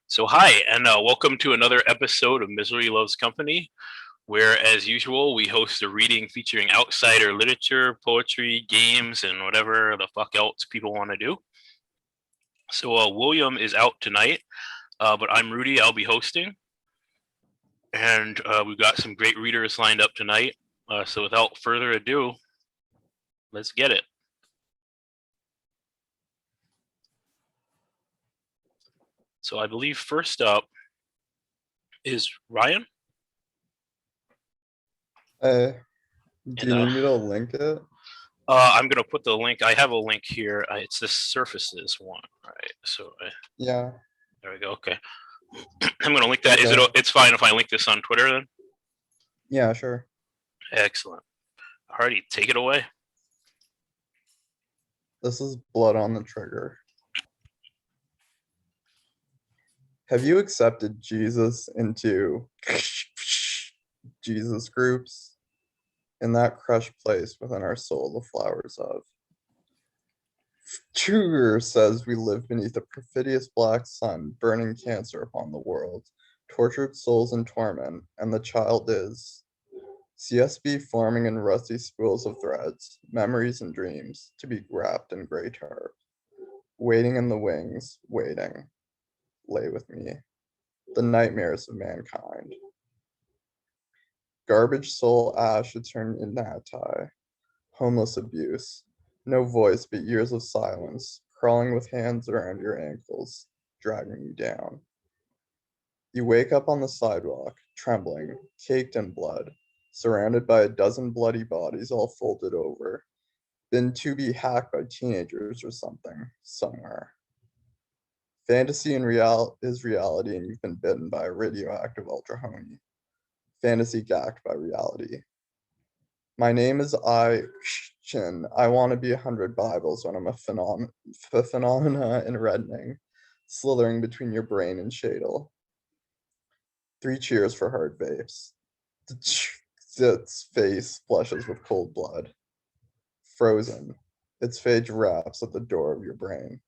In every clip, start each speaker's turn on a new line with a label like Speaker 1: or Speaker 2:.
Speaker 1: So hi, and welcome to another episode of Misery Loves Company, where, as usual, we host a reading featuring outsider literature, poetry, games, and whatever the fuck else people want to do. So William is out tonight, but I'm Rudy. I'll be hosting, and we've got some great readers lined up tonight. So without further ado, let's get it. So I believe first up is Ryan.
Speaker 2: Do you need me to link it?
Speaker 1: I'm gonna put the link. I have a link here. It's the Surfaces one, right? So
Speaker 2: yeah.
Speaker 1: There we go. Okay. I'm gonna link that.
Speaker 2: Okay.
Speaker 1: It's fine if I link this on Twitter then?
Speaker 2: Yeah, sure.
Speaker 1: Excellent. Alrighty, take it away.
Speaker 2: This is Blood on the Trigger. Have you accepted Jesus into Jesus groups? In that crushed place within our soul, the flowers of. Truger says we live beneath a perfidious black sun, burning cancer upon the world, tortured souls in torment, and the child is CSB forming in rusty spools of threads, memories and dreams, to be wrapped in gray tarp. Waiting in the wings, waiting, lay with me. The nightmares of mankind. Garbage soul ash eterned in Natai. Homeless abuse. No voice but years of silence, crawling with hands around your ankles, dragging you down. You wake up on the sidewalk, trembling, caked in blood, surrounded by a dozen bloody bodies all folded over. Been to be hacked by teenagers or something, somewhere. Fantasy and is reality, and you've been bitten by a radioactive ultrahony. Fantasy gacked by reality. My name is Chin. I want to be 100 Bibles when I'm a phenomena in reddening, slithering between your brain and shadle. 3 cheers for hard vapes. Its face flushes with cold blood. Frozen. Its phage wraps at the door of your brain.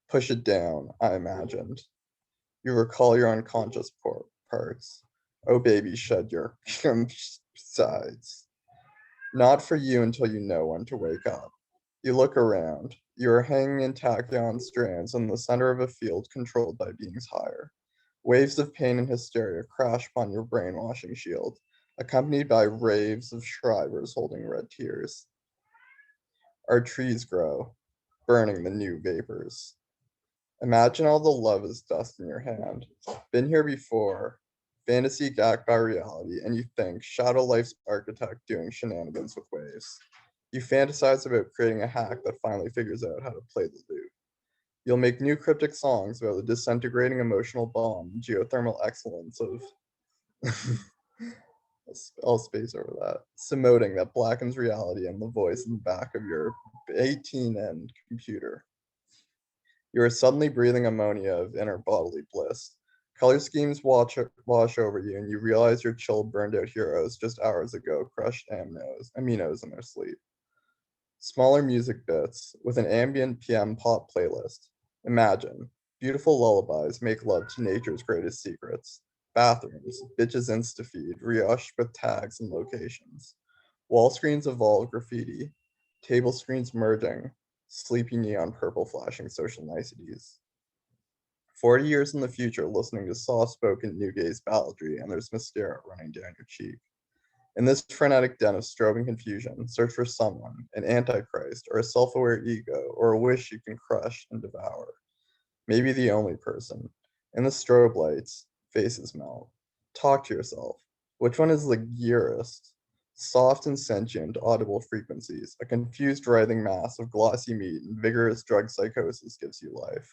Speaker 2: Push it down, I imagined. You recall your unconscious parts. Oh baby, shed your sides. Not for you until you know when to wake up. You look around. You are hanging in tachyon strands in the center of a field controlled by beings higher. Waves of pain and hysteria crash upon your brainwashing shield, accompanied by raves of shrivers holding red tears. Our trees grow, burning the new vapors. Imagine all the love is dust in your hand. Been here before. Fantasy gacked by reality, and you think Shadow Life's architect doing shenanigans with waves. You fantasize about creating a hack that finally figures out how to play the lute. You'll make new cryptic songs about the disintegrating emotional bomb, geothermal excellence of I'll space over that. Simoting that blackens reality and the voice in the back of your 18-end computer. You are suddenly breathing ammonia of inner bodily bliss. Color schemes wash over you, and you realize your chill burned out heroes just hours ago crushed aminos in their sleep. Smaller music bits with an ambient PM pop playlist. Imagine, beautiful lullabies make love to nature's greatest secrets. Bathrooms, bitches insta-feed, rioshed with tags and locations. Wall screens evolve graffiti, table screens merging, sleepy neon purple flashing social niceties. 40 years in the future, listening to soft-spoken new gaze balladry, and there's mascara running down your cheek. In this frenetic den of strobing confusion, search for someone, an antichrist, or a self-aware ego, or a wish you can crush and devour. Maybe the only person. In the strobe lights, faces melt. Talk to yourself. Which one is the gearest? Soft and sentient audible frequencies, a confused writhing mass of glossy meat and vigorous drug psychosis gives you life.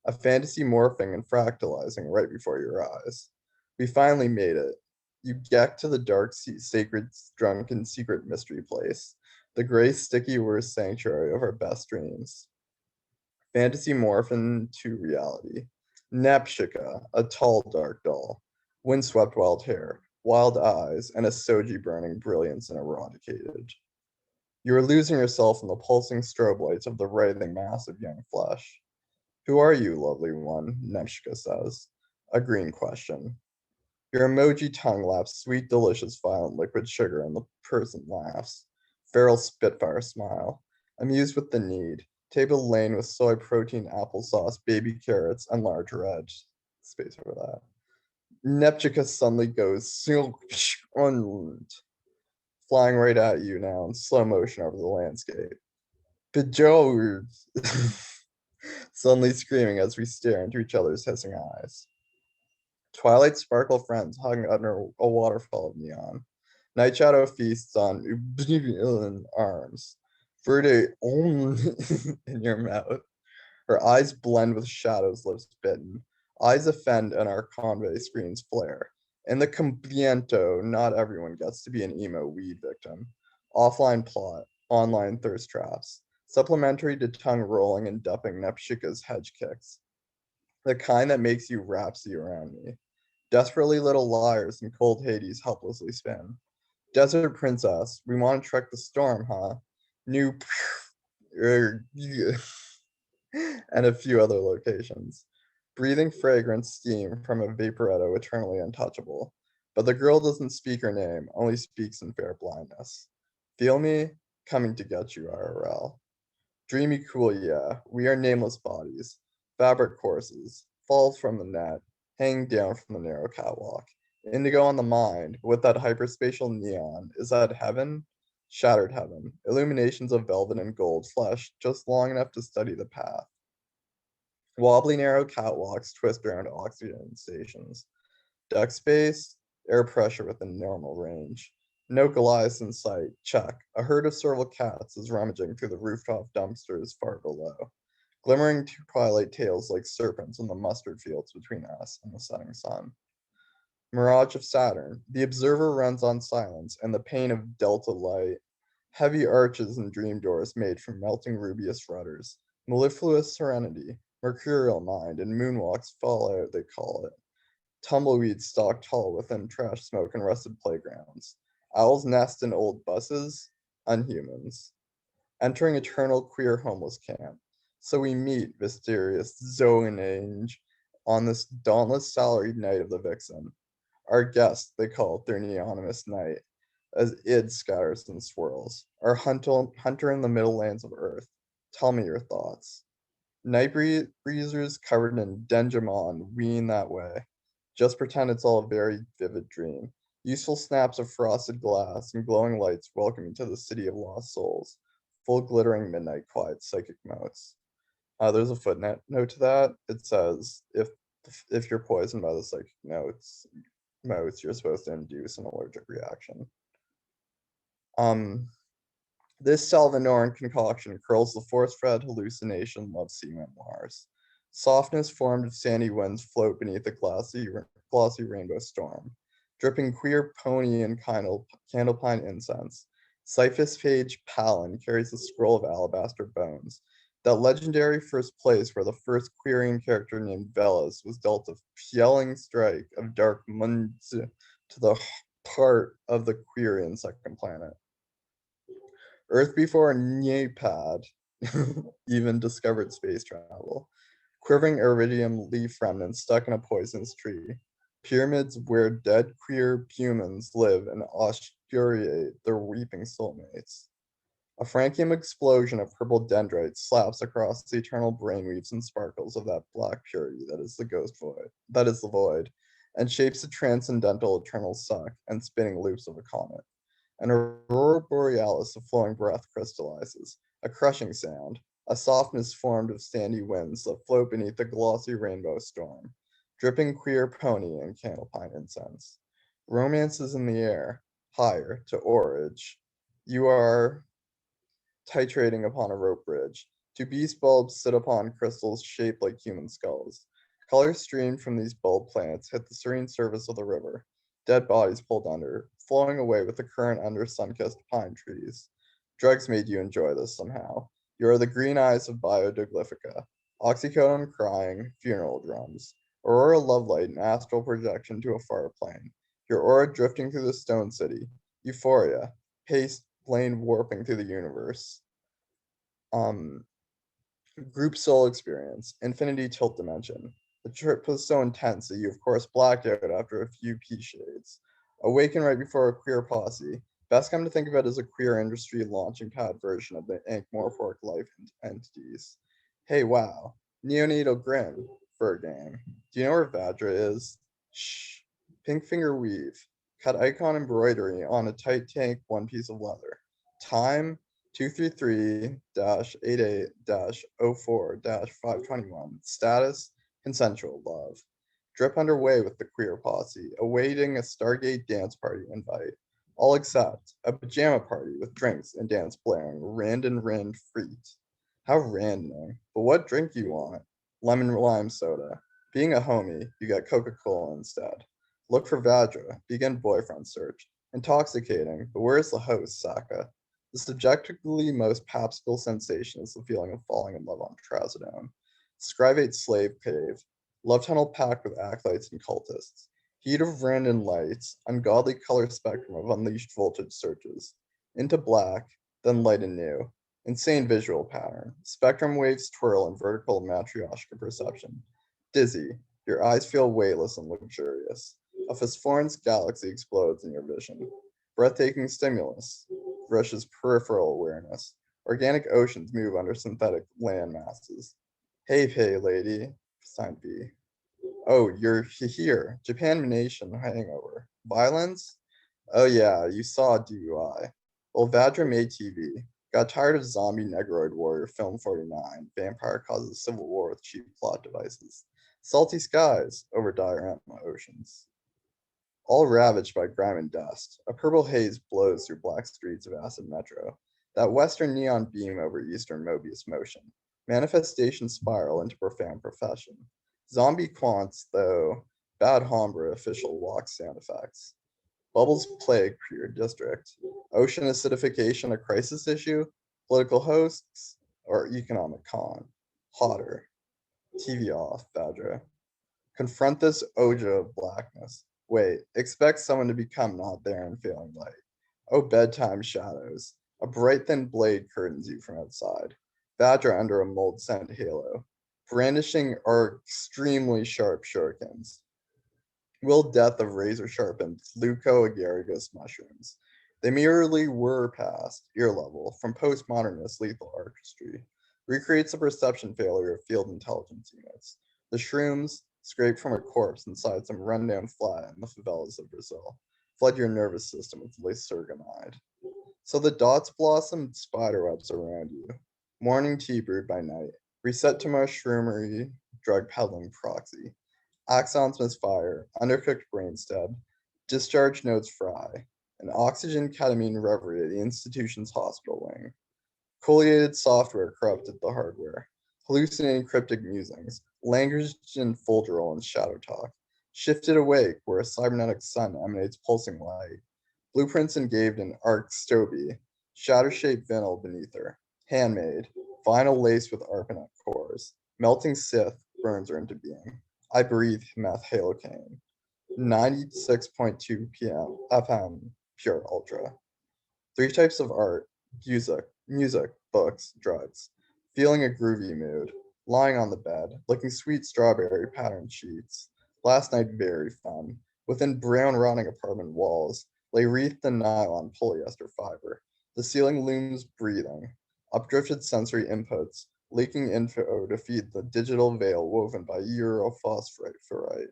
Speaker 2: A fantasy morphing and fractalizing right before your eyes. We finally made it. You get to the dark, sacred, drunken, secret mystery place, the gray, sticky worst sanctuary of our best dreams. Fantasy morph into reality. Nepshika, a tall, dark doll. Windswept wild hair, wild eyes, and a soji burning brilliance and eradicated. You are losing yourself in the pulsing strobe lights of the writhing mass of young flesh. Who are you, lovely one? Nemshka says. A green question. Your emoji tongue laps sweet, delicious, violent liquid sugar, and the person laughs. Feral Spitfire smile. Amused with the need. Table lane with soy protein, applesauce, baby carrots, and large red. Space over that. Neptune suddenly goes on, flying right at you now in slow motion over the landscape. Bejeweled! Suddenly screaming as we stare into each other's hissing eyes. Twilight sparkle friends hugging under a waterfall of neon. Night Shadow feasts on oblivion arms. Verde in your mouth. Her eyes blend with shadows, lips bitten. Eyes offend and our convey screens flare. In the Compiento, not everyone gets to be an emo weed victim. Offline plot, online thirst traps. Supplementary to tongue rolling and dupping Nepshika's hedge kicks. The kind that makes you rhapsody around me. Desperately little liars in cold Hades helplessly spin. Desert Princess, we want to trek the storm, huh? New and a few other locations. Breathing fragrant steam from a vaporetto eternally untouchable. But the girl doesn't speak her name, only speaks in fair blindness. Feel me? Coming to get you, IRL. Dreamy cool, yeah. We are nameless bodies. Fabric courses. Falls from the net. Hanging down from the narrow catwalk. Indigo on the mind, with that hyperspatial neon. Is that heaven? Shattered heaven. Illuminations of velvet and gold flash just long enough to study the path. Wobbly narrow catwalks twist around oxygen stations. Deck space, air pressure within normal range. No Goliaths in sight. Check. A herd of serval cats is rummaging through the rooftop dumpsters far below. Glimmering twilight tails like serpents in the mustard fields between us and the setting sun. Mirage of Saturn. The observer runs on silence and the pain of delta light. Heavy arches and dream doors made from melting rubious rudders. Mellifluous serenity. Mercurial mind and moonwalks fall out, they call it. Tumbleweeds stalk tall within trash smoke and rusted playgrounds. Owls nest in old buses. Unhumans. Entering eternal queer homeless camp. So we meet mysterious Zoange on this dauntless salaried night of the Vixen. Our guest, they call it their neonymous night, as id scatters and swirls. Our hunter in the middle lands of Earth. Tell me your thoughts. Night breezers covered in Denjamon wean that way. Just pretend it's all a very vivid dream. Useful snaps of frosted glass and glowing lights welcome you to the city of lost souls. Full glittering midnight quiet psychic motes. There's a footnote to that. It says if you're poisoned by the psychic motes, you're supposed to induce an allergic reaction. This Salvinoran concoction curls the force-fed hallucination love sea memoirs. Softness formed of sandy winds float beneath a glossy rainbow storm. Dripping queer pony and candlepine incense. Cyphus Page Palin carries a scroll of alabaster bones. That legendary first place where the first Quirian character named Velas was dealt a yelling strike of dark Munz to the heart of the Quirian second planet. Earth before Nepad even discovered space travel. Quivering iridium leaf remnants stuck in a poisonous tree. Pyramids where dead queer humans live and auscultate their weeping soulmates. A Frankium explosion of purple dendrites slaps across the eternal brainweaves and sparkles of that black purity that is the ghost void, that is the void, and shapes the transcendental eternal suck and spinning loops of a comet. An aurora borealis of flowing breath crystallizes, a crushing sound, a softness formed of sandy winds that float beneath the glossy rainbow storm, dripping queer pony and candlepine incense. Romance is in the air, higher, to Orage. You are titrating upon a rope bridge. Two beast bulbs sit upon crystals shaped like human skulls. Color streamed from these bulb plants hit the serene surface of the river. Dead bodies pulled under, flowing away with the current under sun-kissed pine trees. Drugs made you enjoy this somehow. You are the green eyes of Biodeglyphica. Oxycodone crying, funeral drums. Aurora lovelight and astral projection to a far plane. Your aura drifting through the stone city. Euphoria. Paste plane warping through the universe. Um, Group soul experience, infinity tilt dimension. The trip was so intense that you, of course, blacked out after a few pea shades. Awaken right before a queer posse. Best come to think of it as a queer industry launching pad version of the Ink Morphic life entities. Hey, wow. Neonatal Grim for a game. Do you know where Vadra is? Shh. Pink finger weave. Cut icon embroidery on a tight tank one piece of leather. Time 233-88-04-521. Status consensual love. Drip underway with the queer posse, awaiting a Stargate dance party invite. All except a pajama party with drinks and dance blaring. Rand and Rand freaked. How random. But what drink you want? Lemon lime soda. Being a homie, you get Coca-Cola instead. Look for Vadra. Begin boyfriend search. Intoxicating, but where's the host, Saka? The subjectively most papscal sensation is the feeling of falling in love on Trazodone. Scrivate slave cave. Love tunnel packed with acolytes and cultists. Heat of random lights. Ungodly color spectrum of unleashed voltage surges. Into black, then light anew. Insane visual pattern. Spectrum waves twirl in vertical matryoshka perception. Dizzy. Your eyes feel weightless and luxurious. A phosphorescent galaxy explodes in your vision. Breathtaking stimulus rushes peripheral awareness. Organic oceans move under synthetic land masses. Hey, lady. Sign B. Oh, you're here. Japan Nation hangover. Violence? Oh yeah, you saw DUI. Well, Vadra made TV. Got tired of zombie Negroid Warrior Film 49. Vampire causes civil war with cheap plot devices. Salty skies over diorama oceans. All ravaged by grime and dust, a purple haze blows through black streets of Acid Metro. That western neon beam over eastern Mobius motion. Manifestation spiral into profound profession. Zombie quants, though, bad hombre official walk sound effects. Bubbles plague your district. Ocean acidification a crisis issue? Political hosts? Or economic con? Hotter. TV off, Badra. Confront this Oja of blackness. Wait, expect someone to become not there and failing light. Oh, bedtime shadows. A bright thin blade curtains you from outside. Badger under a mold scent halo. Brandishing are extremely sharp shurikens. Will death of razor sharpened Leuco agaricus mushrooms. They merely were past, ear level, from postmodernist lethal artistry. Recreates the perception failure of field intelligence units. The shrooms, scraped from a corpse inside some rundown flat in the favelas of Brazil, flood your nervous system with lysergamide. So the dots blossomed spiderwebs around you. Morning tea brewed by night. Reset to mushroomery, drug peddling proxy. Axons misfire, undercooked brainstead, discharge nodes fry, an oxygen ketamine reverie at the institution's hospital wing. Collated software corrupted the hardware. Hallucinating cryptic musings, languaged in Folderol and shadow talk. Shifted awake where a cybernetic sun emanates pulsing light. Blueprints engraved in arc stoby, shatter-shaped vinyl beneath her. Handmade, vinyl laced with arpanet cores. Melting Sith burns her into being. I breathe meth halocane. 96.2 PM FM pure ultra. Three types of art: music, books, drugs. Feeling a groovy mood. Lying on the bed, licking sweet strawberry patterned sheets. Last night very fun. Within brown rotting apartment walls lay wreathed in nylon polyester fiber. The ceiling looms breathing. Updrifted sensory inputs, leaking info to feed the digital veil woven by Europhosphorite ferrite.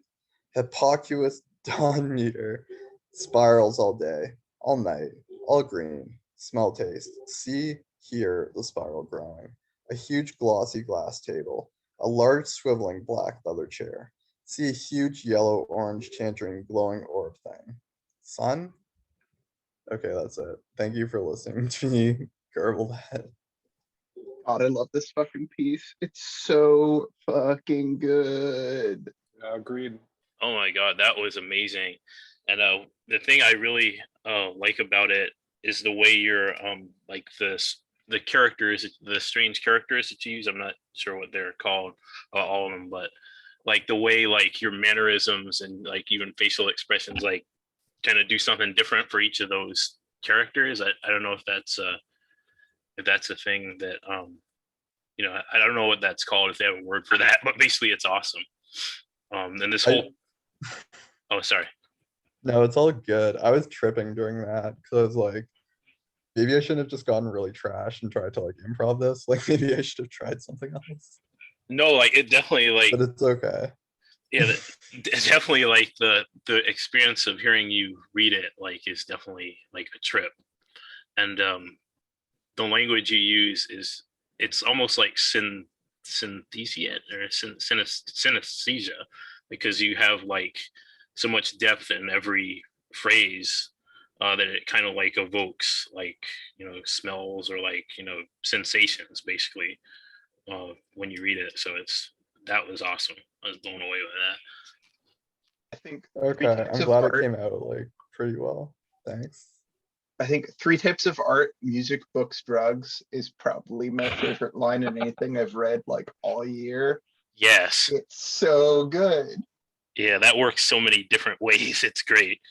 Speaker 2: Hippocaus dawn meter spirals all day, all night, all green. Smell, taste, see, hear the spiral growing. A huge glossy glass table, a large swiveling black leather chair. See a huge yellow orange tangerine glowing orb thing. Sun? Okay, that's it. Thank you for listening to me garble that.
Speaker 3: God, I love this fucking piece. It's so fucking good.
Speaker 4: Agreed.
Speaker 1: Oh my god, that was amazing. And the thing I really like about it is the way you're like the characters, the strange characters that you use. I'm not sure what they're called, all of them, but like the way like your mannerisms and like even facial expressions like kind of do something different for each of those characters. I don't know if that's a thing that I don't know what that's called, if they have a word for that, but basically it's awesome. And this whole oh, sorry.
Speaker 2: No, it's all good. I was tripping during that because I was like, maybe I shouldn't have just gotten really trash and tried to like improv this. Like maybe I should have tried something else.
Speaker 1: No, like it definitely
Speaker 2: But it's okay.
Speaker 1: yeah, definitely like the experience of hearing you read it like is definitely like a trip. And the language you use it's almost like synesthesia or synesthesia, because you have like so much depth in every phrase that it kind of like evokes like smells or like sensations basically when you read it. So that was awesome. I was blown away with that.
Speaker 3: I think
Speaker 2: Okay, I'm glad it came out like pretty well. Thanks.
Speaker 3: I think 3 types of art: music, books, drugs is probably my favorite line in anything I've read like all year.
Speaker 1: Yes.
Speaker 3: It's so good.
Speaker 1: Yeah, that works so many different ways. It's great.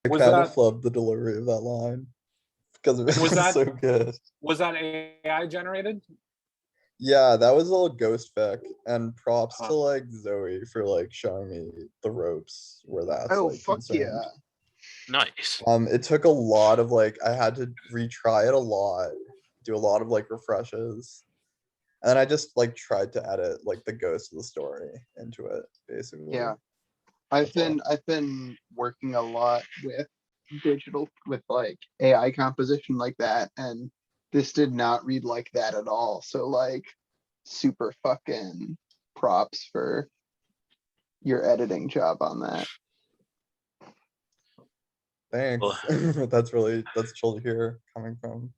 Speaker 2: I kind of loved the delivery of that line because it was so good.
Speaker 4: Was that AI generated?
Speaker 2: Yeah, that was all ghost fic, and props to like Zoe for like showing me the ropes where that's like
Speaker 3: fuck
Speaker 2: concerned.
Speaker 3: yeah.
Speaker 1: Nice.
Speaker 2: It took a lot of like, I had to retry it a lot, do a lot of like refreshes, and then I just like tried to edit like the ghost of the story into it basically.
Speaker 3: Yeah, I've been working a lot with digital, with like AI composition like that, and this did not read like that at all. So like super fucking props for your editing job on that.
Speaker 2: Thanks. That's chill to hear coming from.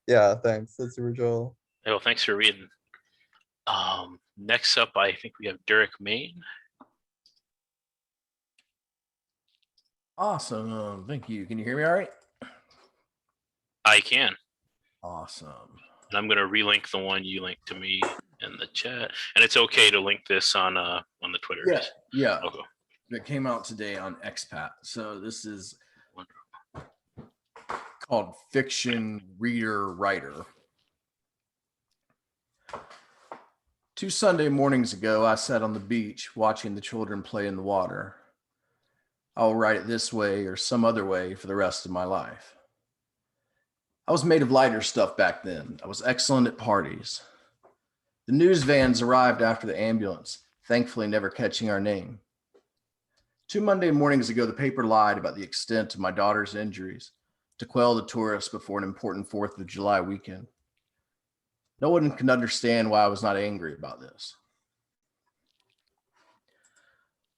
Speaker 2: Yeah, thanks. That's super chill.
Speaker 1: Well, thanks for reading. Next up, I think we have Derek Main.
Speaker 5: Awesome. Thank you. Can you hear me all right?
Speaker 1: I can.
Speaker 5: Awesome.
Speaker 1: And I'm gonna relink the one you linked to me in the chat, and it's okay to link this on the Twitter.
Speaker 5: Yeah.
Speaker 1: Okay.
Speaker 5: It came out today on Expat. So this is called Fiction Reader Writer. 2 Sunday mornings ago, I sat on the beach watching the children play in the water. I will write it this way or some other way for the rest of my life. I was made of lighter stuff back then. I was excellent at parties. The news vans arrived after the ambulance, thankfully never catching our name. 2 Monday mornings ago, the paper lied about the extent of my daughter's injuries to quell the tourists before an important 4th of July weekend. No one can understand why I was not angry about this.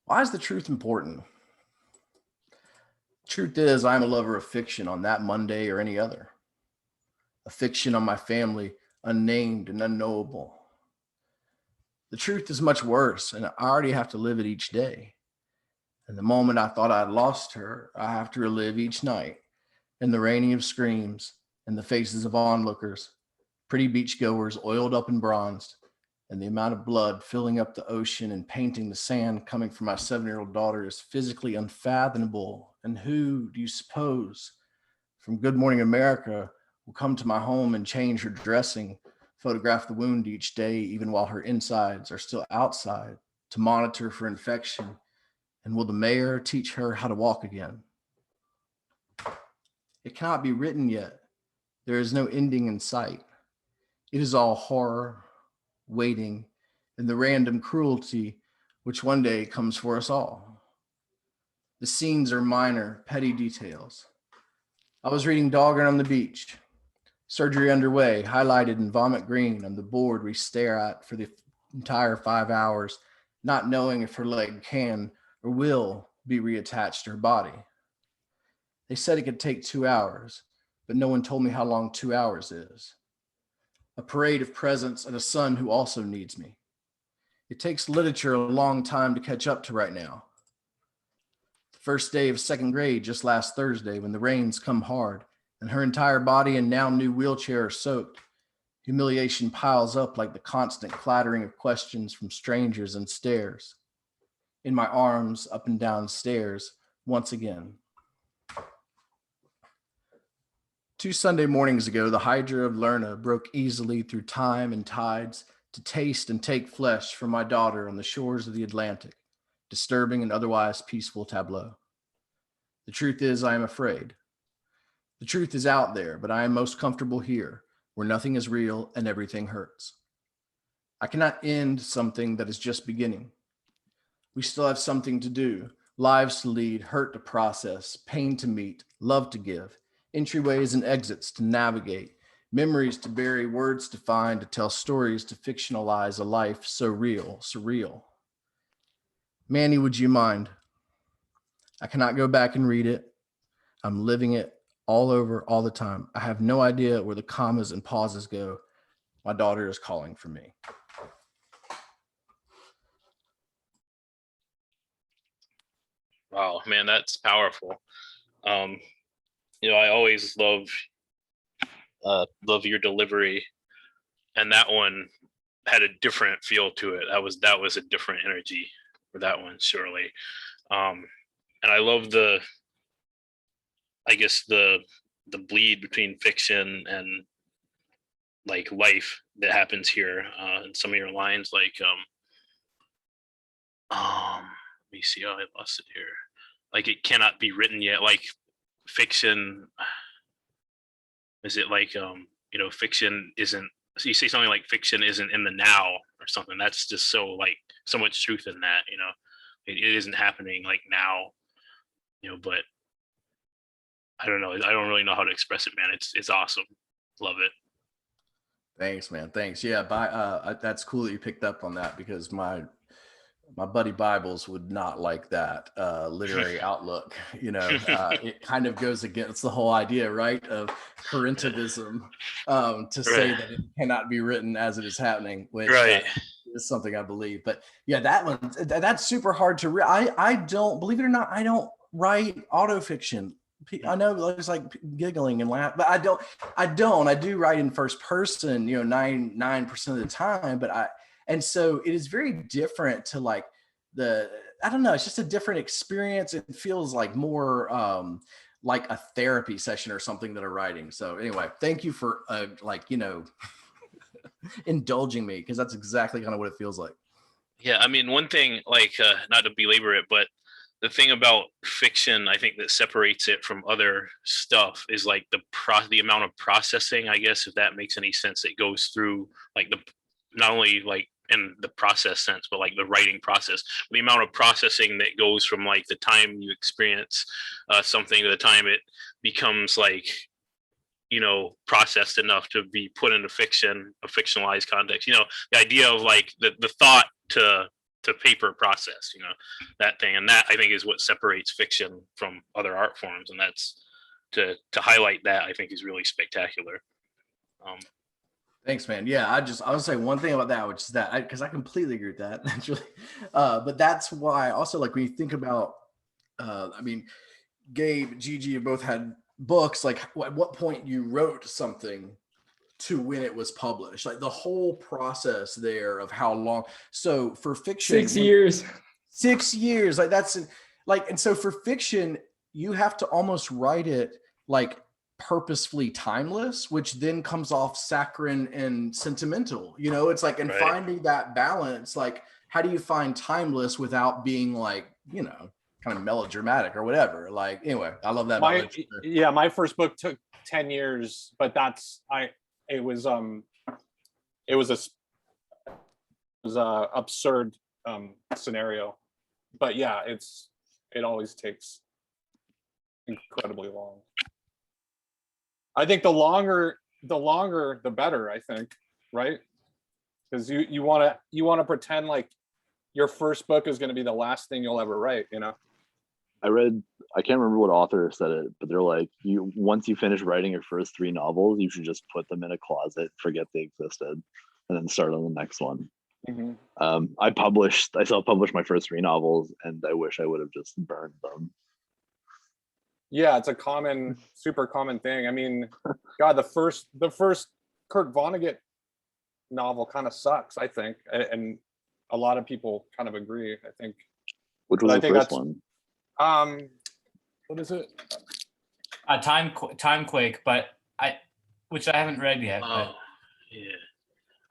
Speaker 5: Why is the truth important? Truth is, I'm a lover of fiction on that Monday or any other. A fiction on my family, unnamed and unknowable. The truth is much worse, and I already have to live it each day. And the moment I thought I'd lost her, I have to relive each night in the raining of screams and the faces of onlookers, pretty beachgoers oiled up and bronzed, and the amount of blood filling up the ocean and painting the sand coming from my 7-year-old daughter is physically unfathomable. And who do you suppose from Good Morning America will come to my home and change her dressing, photograph the wound each day, even while her insides are still outside, to monitor for infection? And will the mayor teach her how to walk again? It cannot be written yet. There is no ending in sight. It is all horror, waiting, and the random cruelty which one day comes for us all. The scenes are minor, petty details. I was reading Dogger on the Beach. Surgery underway, highlighted in vomit green on the board we stare at for the entire 5 hours, not knowing if her leg can or will be reattached to her body. They said it could take 2 hours, but no one told me how long 2 hours is. A parade of presents and a son who also needs me. It takes literature a long time to catch up to right now. The first day of 2nd grade just last Thursday when the rains come hard and her entire body and now new wheelchair are soaked. Humiliation piles up like the constant clattering of questions from strangers and stares. In my arms, up and down stairs, once again. 2 Sunday mornings ago, the Hydra of Lerna broke easily through time and tides to taste and take flesh from my daughter on the shores of the Atlantic, disturbing an otherwise peaceful tableau. The truth is, I am afraid. The truth is out there, but I am most comfortable here, where nothing is real and everything hurts. I cannot end something that is just beginning. We still have something to do, lives to lead, hurt to process, pain to meet, love to give, entryways and exits to navigate, memories to bury, words to find, to tell stories, to fictionalize a life so real, surreal. Manny, would you mind? I cannot go back and read it. I'm living it all over all the time. I have no idea where the commas and pauses go. My daughter is calling for me.
Speaker 1: Wow, man, that's powerful. I always love your delivery, and that one had a different feel to it. That was a different energy for that one, surely. And I love the bleed between fiction and like life that happens here in some of your lines, like let me see, I lost it here. Like, it cannot be written yet. Like, fiction, is it like fiction isn't, so you say something like fiction isn't in the now or something. That's just so much truth in that. It isn't happening like now, but I don't know. I don't really know how to express it, man. It's awesome. Love it.
Speaker 5: Thanks, man. Thanks. Yeah, that's cool that you picked up on that, because my buddy Bibles would not like that literary outlook. It kind of goes against the whole idea, right, of currentivism, to say that it cannot be written as it is happening, which is something I believe. But yeah, that's super hard to read. I don't, believe it or not, I don't write autofiction. I know it's like giggling and laugh, but I do write in first person, 9% of the time, and so it is very different to I don't know, it's just a different experience. It feels like more like a therapy session or something that I'm writing. So anyway, thank you for indulging me, because that's exactly kind of what it feels like.
Speaker 1: Yeah, I mean, one thing, not to belabor it, but the thing about fiction, I think, that separates it from other stuff is like the amount of processing, I guess, if that makes any sense, that goes through not only in the process sense, but like the writing process, the amount of processing that goes from the time you experience something to the time it becomes processed enough to be put into fiction, a fictionalized context. The idea of the thought to paper process, that thing. And that, I think, is what separates fiction from other art forms. And that's to highlight that, I think, is really spectacular.
Speaker 5: Thanks, man. Yeah, I would say one thing about that, which is that because I completely agree with that. That's really, but that's why also, when you think about, Gabe, Gigi, you both had books. At what point you wrote something to when it was published, the whole process there of how long. So for fiction,
Speaker 4: 6 years.
Speaker 5: 6 years, and so for fiction, you have to almost write it purposefully timeless, which then comes off saccharine and sentimental. It's finding that balance. How do you find timeless without being kind of melodramatic or whatever? Anyway, I love that.
Speaker 4: My first book took 10 years, but it was a absurd scenario. But yeah, it always takes incredibly long. I think the longer the better, I think, right? Because you want to pretend like your first book is going to be the last thing you'll ever write,
Speaker 6: I can't remember what author said it, but they're like, once you finish writing your first 3 novels, you should just put them in a closet, forget they existed, and then start on the next one.
Speaker 4: Mm-hmm.
Speaker 6: I self-published my first 3 novels, and I wish I would have just burned them.
Speaker 4: Yeah, it's a super common thing. I mean, God, the first Kurt Vonnegut novel kind of sucks, I think, and a lot of people kind of agree, I think.
Speaker 6: Which was the first one?
Speaker 4: What is it?
Speaker 7: Timequake, but which I haven't read yet.
Speaker 1: Oh,
Speaker 7: But
Speaker 1: yeah.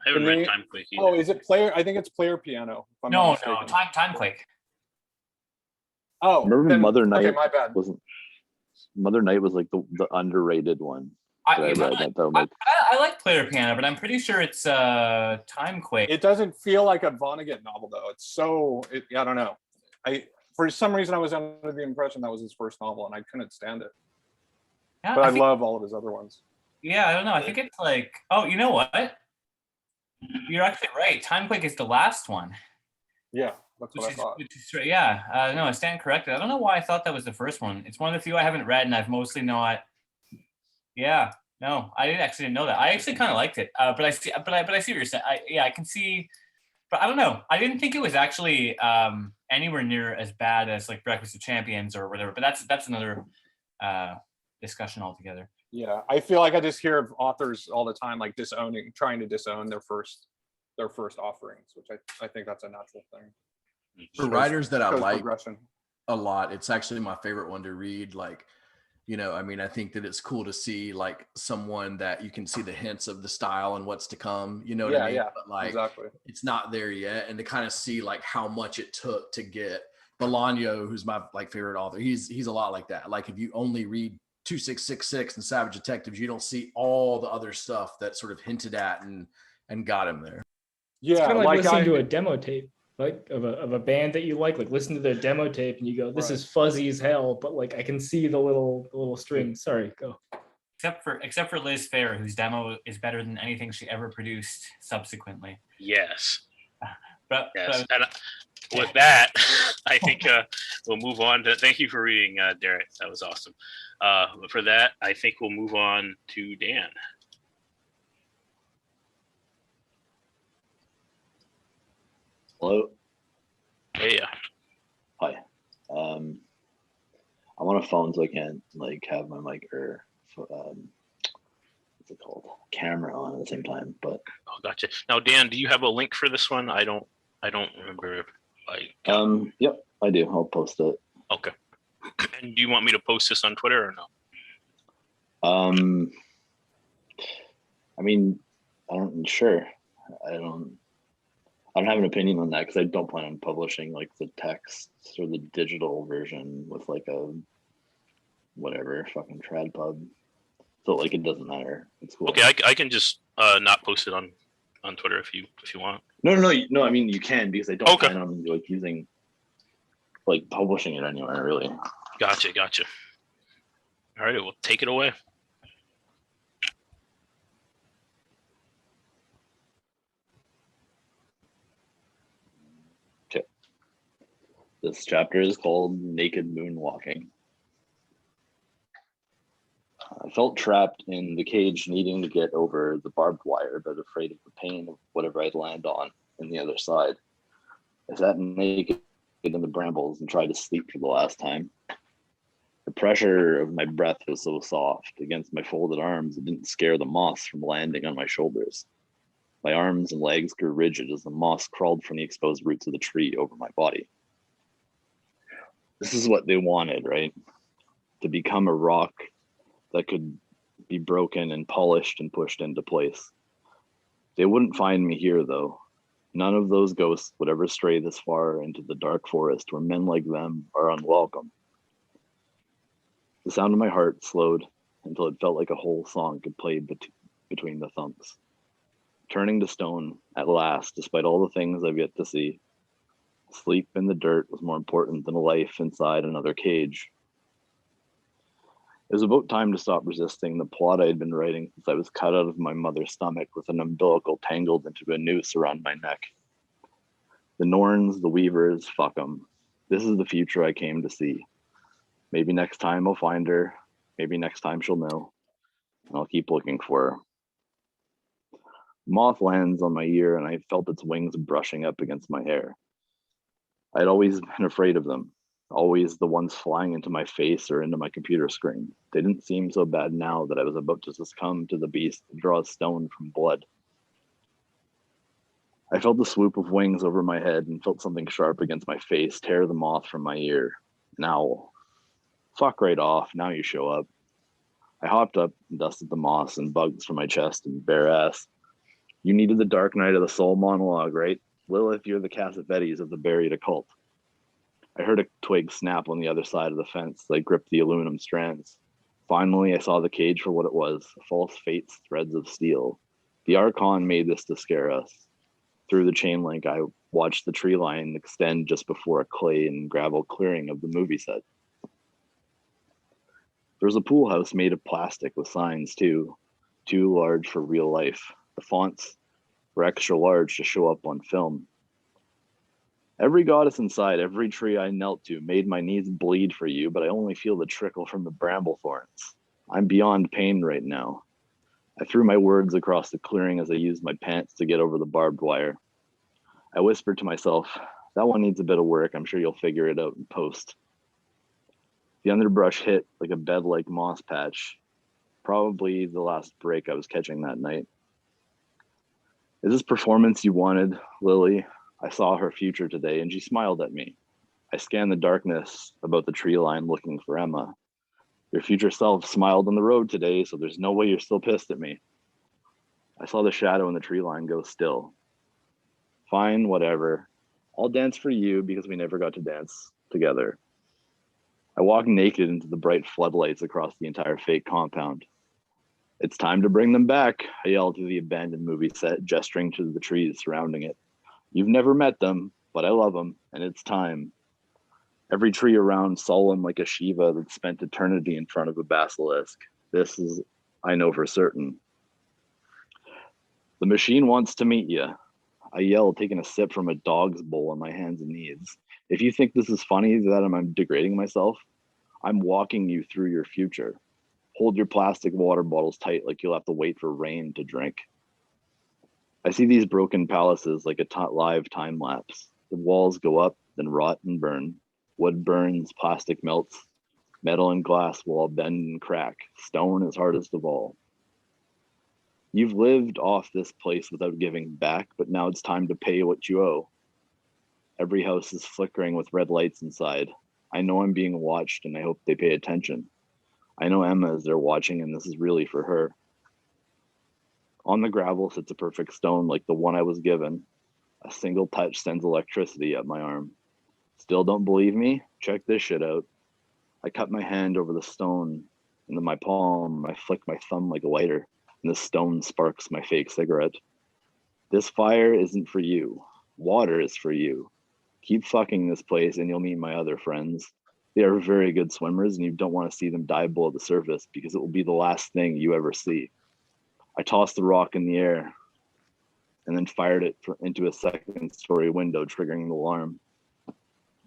Speaker 1: I haven't
Speaker 4: Can
Speaker 1: read
Speaker 4: we-
Speaker 1: Timequake either.
Speaker 4: Oh, is it player? I think it's Player Piano. If I'm not
Speaker 7: no,
Speaker 4: mistaken.
Speaker 7: Timequake.
Speaker 4: Oh,
Speaker 6: Remember
Speaker 4: then-
Speaker 6: Mother
Speaker 4: Okay,
Speaker 6: Night
Speaker 4: my bad.
Speaker 6: wasn't. Mother Night was like the underrated one. that I read. That I'm like,
Speaker 7: I like Player Piano, but I'm pretty sure it's Timequake.
Speaker 4: It doesn't feel like a Vonnegut novel though. It's so. I don't know. For some reason I was under the impression that was his first novel, and I couldn't stand it.
Speaker 7: Yeah,
Speaker 4: But I
Speaker 7: think-
Speaker 4: love all of his other ones.
Speaker 7: Yeah, I don't know. I think it's like, oh, you know what? You're actually right. Timequake is the last one.
Speaker 4: Yeah, that's what I thought.
Speaker 7: No, I stand corrected. I don't know why I thought that was the first one. It's one of the few I haven't read, and I've mostly not. Yeah, no, I actually didn't know that. I actually kind of liked it, but I see what you're saying. I can see, but I don't know. I didn't think it was actually anywhere near as bad as like Breakfast of Champions or whatever. But that's another discussion altogether.
Speaker 4: Yeah, I feel like I just hear of authors all the time like trying to disown their first offerings, which I think that's a natural thing.
Speaker 5: For writers that I
Speaker 4: Shows
Speaker 5: like
Speaker 4: progression.
Speaker 5: a lot, it's actually my favorite one to read. Like, I mean, I think that it's cool to see like someone that you can see the hints of the style and what's to come. You know what I mean?
Speaker 4: Yeah,
Speaker 5: But like,
Speaker 4: exactly.
Speaker 5: it's not there yet, and to kind of see like how much it took to get Bolaño, who's my like favorite author. He's a lot like that. Like if you only read 2666 and Savage Detectives, you don't see all the other stuff that sort of hinted at and got him there.
Speaker 4: Yeah,
Speaker 8: It's kind of like listening
Speaker 4: I-
Speaker 8: to a demo tape, like of a band that you like listen to their demo tape and you go, this is fuzzy as hell, but like I can see the little strings. Sorry, go.
Speaker 7: Except for Liz Phair, whose demo is better than anything she ever produced subsequently.
Speaker 1: Yes.
Speaker 7: But
Speaker 1: Yes. And with that, I think we'll move on to. Thank you for reading, Derek. That was awesome. For that, I think we'll move on to Dan.
Speaker 6: hello,
Speaker 1: Hey,
Speaker 6: hi. I'm on a phone, so I can't like have my mic or what's it called, camera on at the same time. But
Speaker 1: oh, gotcha. Now, Dan, do you have a link for this one? I don't remember. If
Speaker 6: yep, I do. I'll post it.
Speaker 1: Okay. And do you want me to post this on Twitter or no?
Speaker 6: I mean, sure. I don't have an opinion on that because I don't plan on publishing like the text or the digital version with like a whatever fucking trad pub. So like it doesn't matter. It's cool.
Speaker 1: Okay, I can just not post it on Twitter if you want.
Speaker 6: No. I mean you can because I don't
Speaker 1: Okay.
Speaker 6: plan on like using like publishing it anywhere really.
Speaker 1: Gotcha. All right, well, take it away.
Speaker 6: This chapter is called Naked Moonwalking. I felt trapped in the cage, needing to get over the barbed wire, but afraid of the pain of whatever I'd land on the other side. I sat naked in the brambles and tried to sleep for the last time. The pressure of my breath was so soft against my folded arms, it didn't scare the moss from landing on my shoulders. My arms and legs grew rigid as the moss crawled from the exposed roots of the tree over my body. This is what they wanted, right? To become a rock that could be broken and polished and pushed into place. They wouldn't find me here, though. None of those ghosts would ever stray this far into the dark forest where men like them are unwelcome. The sound of my heart slowed until it felt like a whole song could play between the thumps. Turning to stone at last, despite all the things I've yet to see. Sleep in the dirt was more important than a life inside another cage. It was about time to stop resisting the plot I had been writing since I was cut out of my mother's stomach with an umbilical tangled into a noose around my neck. The Norns, the Weavers, fuck them. This is the future I came to see. Maybe next time I'll find her. Maybe next time she'll know. And I'll keep looking for her. Moth lands on my ear and I felt its wings brushing up against my hair. I'd always been afraid of them, always the ones flying into my face or into my computer screen. They didn't seem so bad now that I was about to succumb to the beast that draws stone from blood. I felt the swoop of wings over my head and felt something sharp against my face tear the moth from my ear. An owl. Fuck right off, now you show up. I hopped up and dusted the moss and bugs from my chest and bare ass. You needed the dark night of the soul monologue, right? Lilith, you're the Cassavetes of the buried occult. I heard a twig snap on the other side of the fence that gripped the aluminum strands. Finally, I saw the cage for what it was, false fate's threads of steel. The Archon made this to scare us. Through the chain link, I watched the tree line extend just before a clay and gravel clearing of the movie set. There was a pool house made of plastic with signs too large for real life. The fonts were extra large to show up on film. Every goddess inside, every tree I knelt to made my knees bleed for you, but I only feel the trickle from the bramble thorns. I'm beyond pain right now. I threw my words across the clearing as I used my pants to get over the barbed wire. I whispered to myself, that one needs a bit of work. I'm sure you'll figure it out in post. The underbrush hit like a bed-like moss patch. Probably the last break I was catching that night. Is this performance you wanted, Lily? I saw her future today and she smiled at me. I scanned the darkness about the tree line looking for Emma. Your future self smiled on the road today, so there's no way you're still pissed at me. I saw the shadow in the tree line go still. Fine, whatever. I'll dance for you because we never got to dance together. I walked naked into the bright floodlights across the entire fake compound. It's time to bring them back, I yelled to the abandoned movie set, gesturing to the trees surrounding it. You've never met them, but I love them, and it's time. Every tree around solemn like a Shiva that spent eternity in front of a basilisk. This is, I know for certain. The machine wants to meet you. I yelled, taking a sip from a dog's bowl on my hands and knees. If you think this is funny that I'm degrading myself, I'm walking you through your future. Hold your plastic water bottles tight like you'll have to wait for rain to drink. I see these broken palaces like a live time lapse. The walls go up, then rot and burn. Wood burns, plastic melts. Metal and glass will all bend and crack. Stone is hardest of all. You've lived off this place without giving back, but now it's time to pay what you owe. Every house is flickering with red lights inside. I know I'm being watched and I hope they pay attention. I know Emma is there watching and this is really for her. On the gravel sits a perfect stone like the one I was given. A single touch sends electricity up my arm. Still don't believe me? Check this shit out. I cut my hand over the stone, and then my palm, I flick my thumb like a lighter, and the stone sparks my fake cigarette. This fire isn't for you. Water is for you. Keep fucking this place and you'll meet my other friends. They are very good swimmers and you don't want to see them dive below the surface because it will be the last thing you ever see. I tossed the rock in the air and then fired it into a second-story window, triggering the alarm.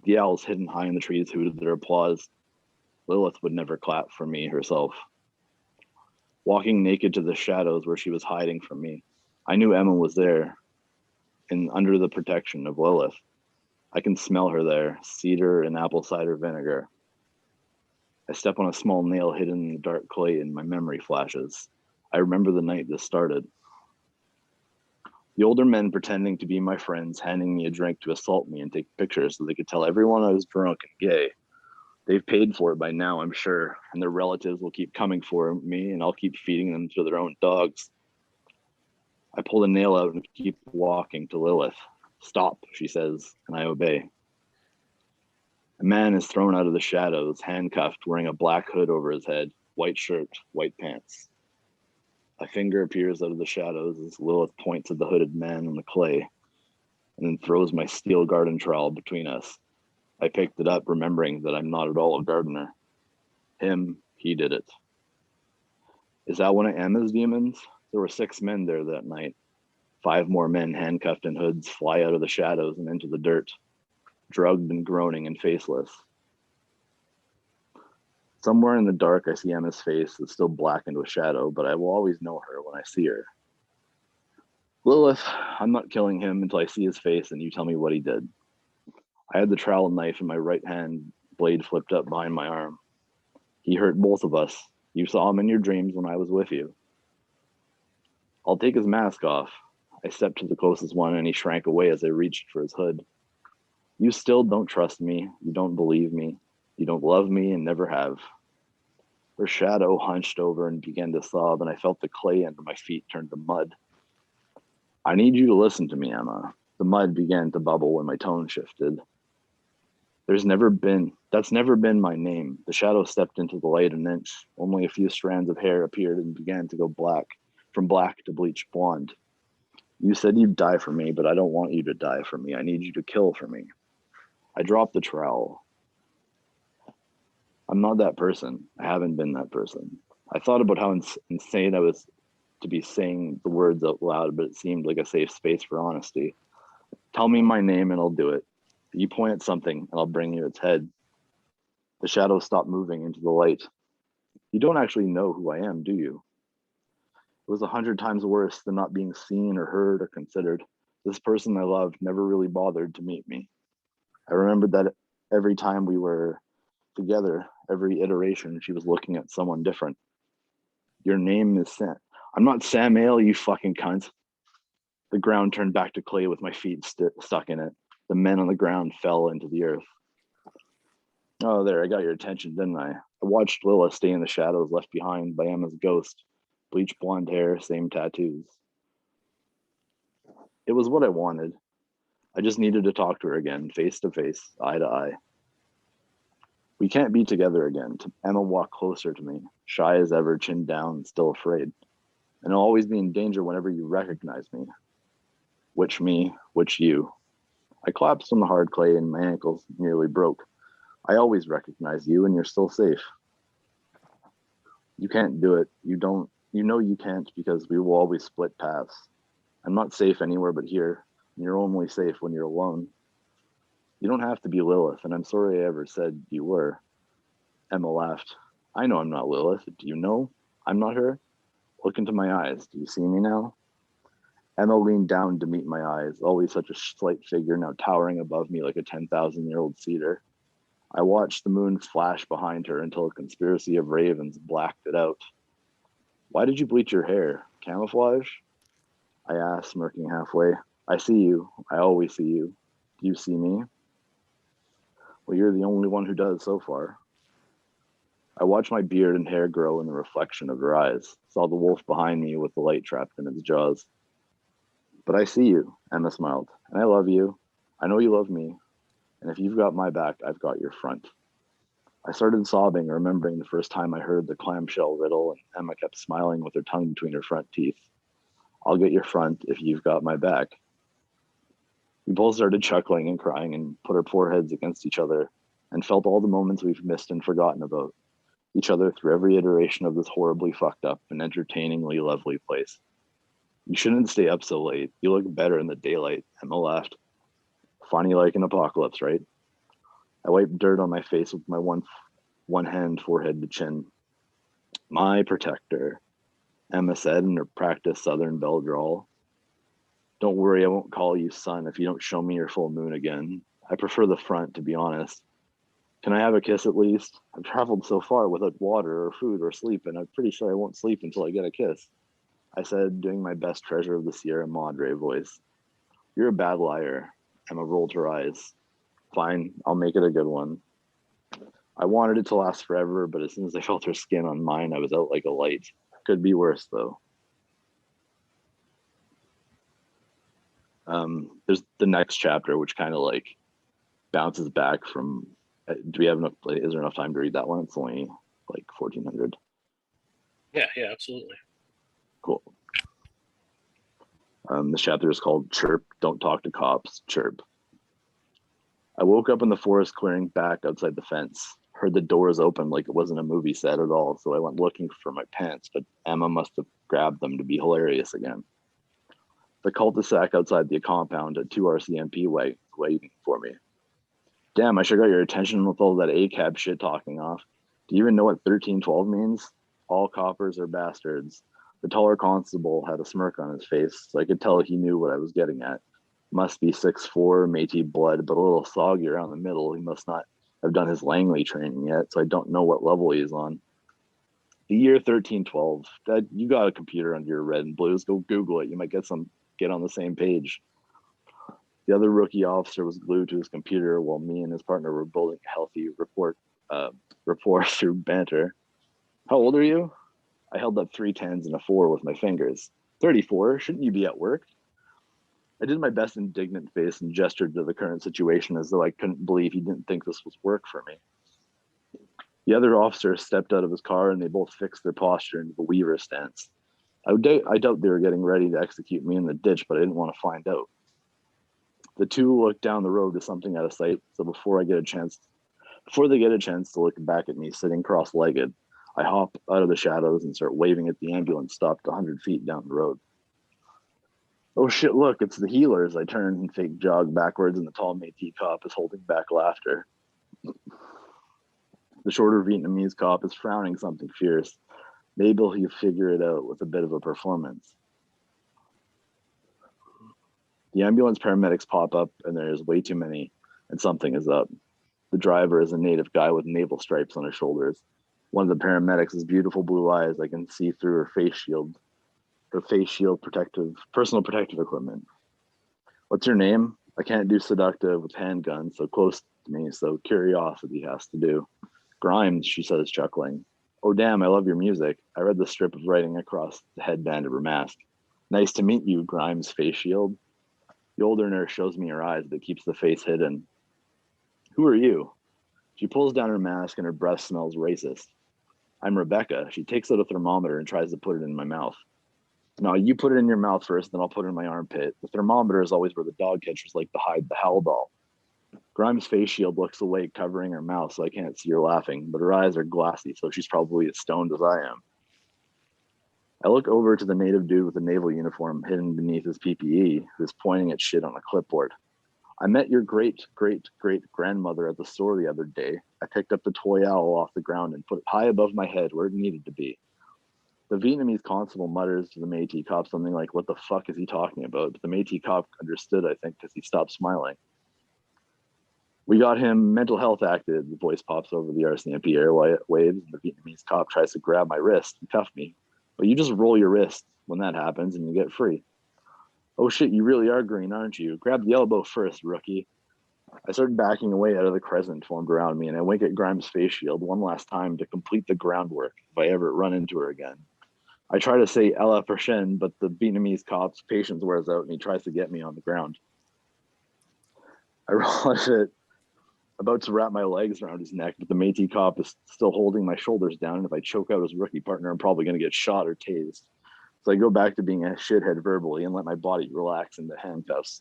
Speaker 6: The owls hidden high in the trees hooted their applause. Lilith would never clap for me herself. Walking naked to the shadows where she was hiding from me, I knew Emma was there and under the protection of Lilith. I can smell her there, cedar and apple cider vinegar. I step on a small nail hidden in the dark clay and my memory flashes. I remember the night this started. The older men pretending to be my friends, handing me a drink to assault me and take pictures so they could tell everyone I was drunk and gay. They've paid for it by now, I'm sure, and their relatives will keep coming for me and I'll keep feeding them to their own dogs. I pull the nail out and keep walking to Lilith. Stop, she says, and I obey. A man is thrown out of the shadows, handcuffed, wearing a black hood over his head, white shirt, white pants. A finger appears out of the shadows as Lilith points at the hooded man on the clay and then throws my steel garden trowel between us. I picked it up, remembering that I'm not at all a gardener. He did it. Is that one of Emma's demons? There were 6 men there that night. 5 more men handcuffed in hoods fly out of the shadows and into the dirt, drugged and groaning and faceless. Somewhere in the dark, I see Emma's face that's still blackened with shadow, but I will always know her when I see her. Lilith, I'm not killing him until I see his face and you tell me what he did. I had the trowel knife in my right hand, blade flipped up behind my arm. He hurt both of us. You saw him in your dreams when I was with you. I'll take his mask off. I stepped to the closest one and he shrank away as I reached for his hood. You still don't trust me. You don't believe me. You don't love me and never have. Her shadow hunched over and began to sob, and I felt the clay under my feet turn to mud. I need you to listen to me, Emma. The mud began to bubble when my tone shifted. That's never been my name. The shadow stepped into the light an inch. Only a few strands of hair appeared and began to go black, from black to bleached blonde. You said you'd die for me, but I don't want you to die for me. I need you to kill for me. I dropped the trowel. I'm not that person. I haven't been that person. I thought about how insane I was to be saying the words out loud, but it seemed like a safe space for honesty. Tell me my name and I'll do it. You point at something and I'll bring you its head. The shadow stopped moving into the light. You don't actually know who I am, do you? It was 100 times worse than not being seen or heard or considered. This person I loved never really bothered to meet me. I remembered that every time we were together, every iteration, she was looking at someone different. Your name is Sam. I'm not Sam Ale, you fucking cunt. The ground turned back to clay with my feet stuck in it. The men on the ground fell into the earth. Oh, there, I got your attention, didn't I? I watched Lila stay in the shadows left behind by Emma's ghost. Bleach blonde hair, same tattoos. It was what I wanted. I just needed to talk to her again, face to face, eye to eye. We can't be together again. Emma walked closer to me, shy as ever, chin down, still afraid. And I'll always be in danger whenever you recognize me. Which me, which you. I collapsed on the hard clay and my ankles nearly broke. I always recognize you and you're still safe. You can't do it. You know you can't because we will always split paths. I'm not safe anywhere but here. And you're only safe when you're alone. You don't have to be Lilith, and I'm sorry I ever said you were. Emma laughed. I know I'm not Lilith. Do you know I'm not her? Look into my eyes. Do you see me now? Emma leaned down to meet my eyes, always such a slight figure, now towering above me like a 10,000-year-old cedar. I watched the moon flash behind her until a conspiracy of ravens blacked it out. Why did you bleach your hair? Camouflage? I asked, smirking halfway. I see you. I always see you. Do you see me? Well, you're the only one who does so far. I watched my beard and hair grow in the reflection of her eyes, saw the wolf behind me with the light trapped in its jaws. But I see you, Emma smiled, and I love you. I know you love me, and if you've got my back, I've got your front. I started sobbing, remembering the first time I heard the clamshell riddle, and Emma kept smiling with her tongue between her front teeth. I'll get your front if you've got my back. We both started chuckling and crying and put our foreheads against each other and felt all the moments we've missed and forgotten about each other through every iteration of this horribly fucked up and entertainingly lovely place. You shouldn't stay up so late. You look better in the daylight, Emma laughed. Funny like an apocalypse, right? I wiped dirt on my face with my one hand, forehead to chin. My protector, Emma said in her practiced Southern belle drawl. Don't worry, I won't call you son if you don't show me your full moon again. I prefer the front, to be honest. Can I have a kiss at least? I've traveled so far without water or food or sleep, and I'm pretty sure I won't sleep until I get a kiss. I said, doing my best Treasure of the Sierra Madre voice. You're a bad liar. Emma rolled her eyes. Fine, I'll make it a good one. I wanted it to last forever, but as soon as I felt her skin on mine, I was out like a light. Could be worse, though. There's the next chapter, which kind of like bounces back from. Do we have enough? Is there enough time to read that one? It's only like 1,400.
Speaker 1: Yeah, absolutely.
Speaker 6: Cool. This chapter is called Chirp, Don't Talk to Cops, Chirp. I woke up in the forest clearing back outside the fence. Heard the doors open like it wasn't a movie set at all, so I went looking for my pants, but Emma must have grabbed them to be hilarious again. The cul-de-sac outside the compound had 2 RCMP waiting for me. Damn, I sure got your attention with all that ACAB shit talking off. Do you even know what 1312 means? All coppers are bastards. The taller constable had a smirk on his face, so I could tell he knew what I was getting at. Must be 6'4", Métis blood, but a little soggy around the middle. He must not have done his Langley training yet, so I don't know what level he's on. The year 1312. Dad, you got a computer under your red and blues. Go Google it. You might get on the same page. The other rookie officer was glued to his computer while me and his partner were building a healthy rapport through banter. How old are you? I held up 3 10s and a 4 with my fingers. 34? Shouldn't you be at work? I did my best indignant face and gestured to the current situation as though I couldn't believe he didn't think this was work for me. The other officer stepped out of his car and they both fixed their posture into the Weaver stance. I doubt they were getting ready to execute me in the ditch, but I didn't want to find out. The two looked down the road to something out of sight, so before they get a chance to look back at me sitting cross-legged, I hop out of the shadows and start waving at the ambulance stopped 100 feet down the road. Oh shit, look, it's the healers. I turn and fake jog backwards and the tall Métis cop is holding back laughter. The shorter Vietnamese cop is frowning something fierce. Maybe he'll figure it out with a bit of a performance. The ambulance paramedics pop up and there's way too many and something is up. The driver is a native guy with naval stripes on his shoulders. One of the paramedics has beautiful blue eyes. I can see through her face shield personal protective equipment. What's your name? I can't do seductive with handguns so close to me, so curiosity has to do. Grimes, she says, chuckling. Oh damn, I love your music. I read the strip of writing across the headband of her mask. Nice to meet you, Grimes face shield. The older nurse shows me her eyes but keeps the face hidden. Who are you? She pulls down her mask and her breath smells racist. I'm Rebecca. She takes out a thermometer and tries to put it in my mouth. No, you put it in your mouth first, then I'll put it in my armpit. The thermometer is always where the dog catchers like to hide the Haldol. Grimes' face shield looks away, covering her mouth so I can't see her laughing, but her eyes are glassy, so she's probably as stoned as I am. I look over to the native dude with the naval uniform hidden beneath his PPE, who's pointing at shit on a clipboard. I met your great-great-great-grandmother at the store the other day. I picked up the toy owl off the ground and put it high above my head where it needed to be. The Vietnamese constable mutters to the Métis cop something like, what the fuck is he talking about? But the Métis cop understood, I think, because he stopped smiling. We got him mental health acted. The voice pops over the RCMP airwaves, and the Vietnamese cop tries to grab my wrist and cuff me. But you just roll your wrist when that happens and you get free. Oh shit, you really are green, aren't you? Grab the elbow first, rookie. I start backing away out of the crescent formed around me, and I wink at Grimes' face shield one last time to complete the groundwork if I ever run into her again. I try to say "à la prochaine," but the Vietnamese cop's patience wears out and he tries to get me on the ground. I roll it, about to wrap my legs around his neck, but the Métis cop is still holding my shoulders down, and if I choke out his rookie partner, I'm probably going to get shot or tased. So I go back to being a shithead verbally and let my body relax into handcuffs.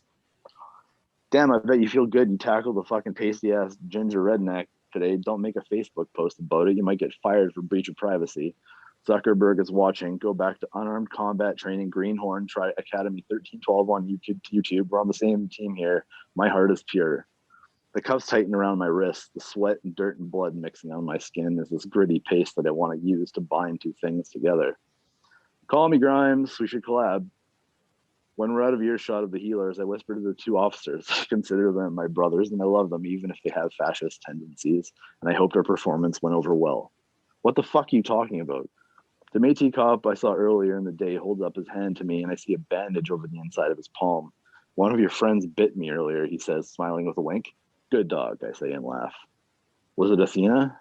Speaker 6: Damn, I bet you feel good you tackled the fucking pasty-ass ginger redneck today. Don't make a Facebook post about it. You might get fired for breach of privacy. Zuckerberg is watching. Go back to Unarmed Combat Training, Greenhorn, try Academy 1312 on YouTube. We're on the same team here. My heart is pure. The cuffs tighten around my wrists. The sweat and dirt and blood mixing on my skin is this gritty paste that I want to use to bind two things together. Call me Grimes. We should collab. When we're out of earshot of the healers, I whisper to the two officers. I consider them my brothers, and I love them even if they have fascist tendencies, and I hope their performance went over well. What the fuck are you talking about? The Métis cop I saw earlier in the day holds up his hand to me, and I see a bandage over the inside of his palm. One of your friends bit me earlier, he says, smiling with a wink. Good dog, I say and laugh. Was it Athena?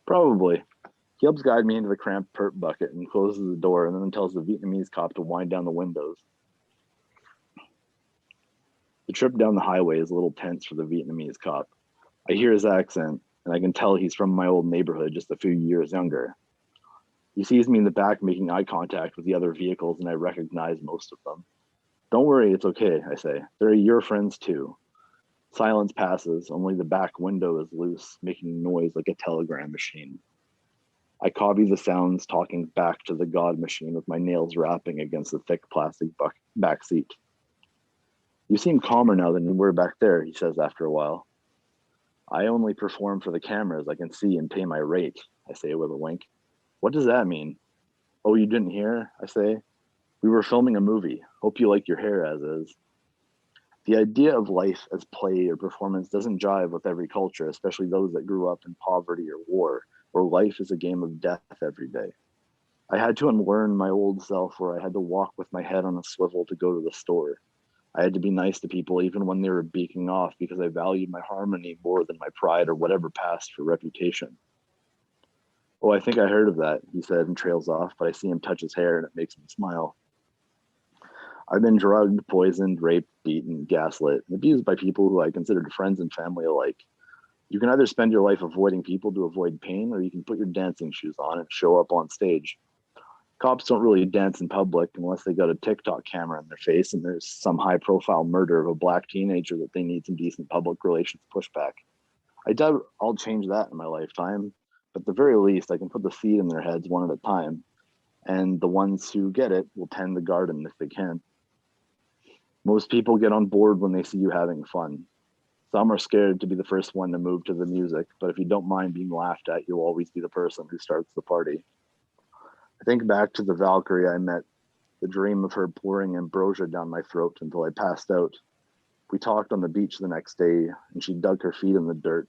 Speaker 6: Probably. He helps guide me into the cramped perp bucket and closes the door and then tells the Vietnamese cop to wind down the windows. The trip down the highway is a little tense for the Vietnamese cop. I hear his accent, and I can tell he's from my old neighborhood just a few years younger. He sees me in the back making eye contact with the other vehicles, and I recognize most of them. Don't worry, it's okay, I say. They're your friends too. Silence passes, only the back window is loose, making noise like a telegram machine. I copy the sounds, talking back to the God machine with my nails rapping against the thick plastic back seat. You seem calmer now than you were back there, he says after a while. I only perform for the cameras I can see and pay my rate, I say with a wink. What does that mean? Oh, you didn't hear? I say. We were filming a movie. Hope you like your hair as is. The idea of life as play or performance doesn't jive with every culture, especially those that grew up in poverty or war, where life is a game of death every day. I had to unlearn my old self where I had to walk with my head on a swivel to go to the store. I had to be nice to people even when they were beaking off because I valued my harmony more than my pride or whatever passed for reputation. Oh, I think I heard of that, he said, and trails off, but I see him touch his hair and it makes me smile. I've been drugged, poisoned, raped, beaten, gaslit, and abused by people who I considered friends and family alike. You can either spend your life avoiding people to avoid pain, or you can put your dancing shoes on and show up on stage. Cops don't really dance in public unless they got a TikTok camera in their face and there's some high-profile murder of a black teenager that they need some decent public relations pushback. I doubt I'll change that in my lifetime, but at the very least, I can put the seed in their heads one at a time, and the ones who get it will tend the garden if they can. Most people get on board when they see you having fun. Some are scared to be the first one to move to the music, but if you don't mind being laughed at, you'll always be the person who starts the party. I think back to the Valkyrie I met, the dream of her pouring ambrosia down my throat until I passed out. We talked on the beach the next day, and she dug her feet in the dirt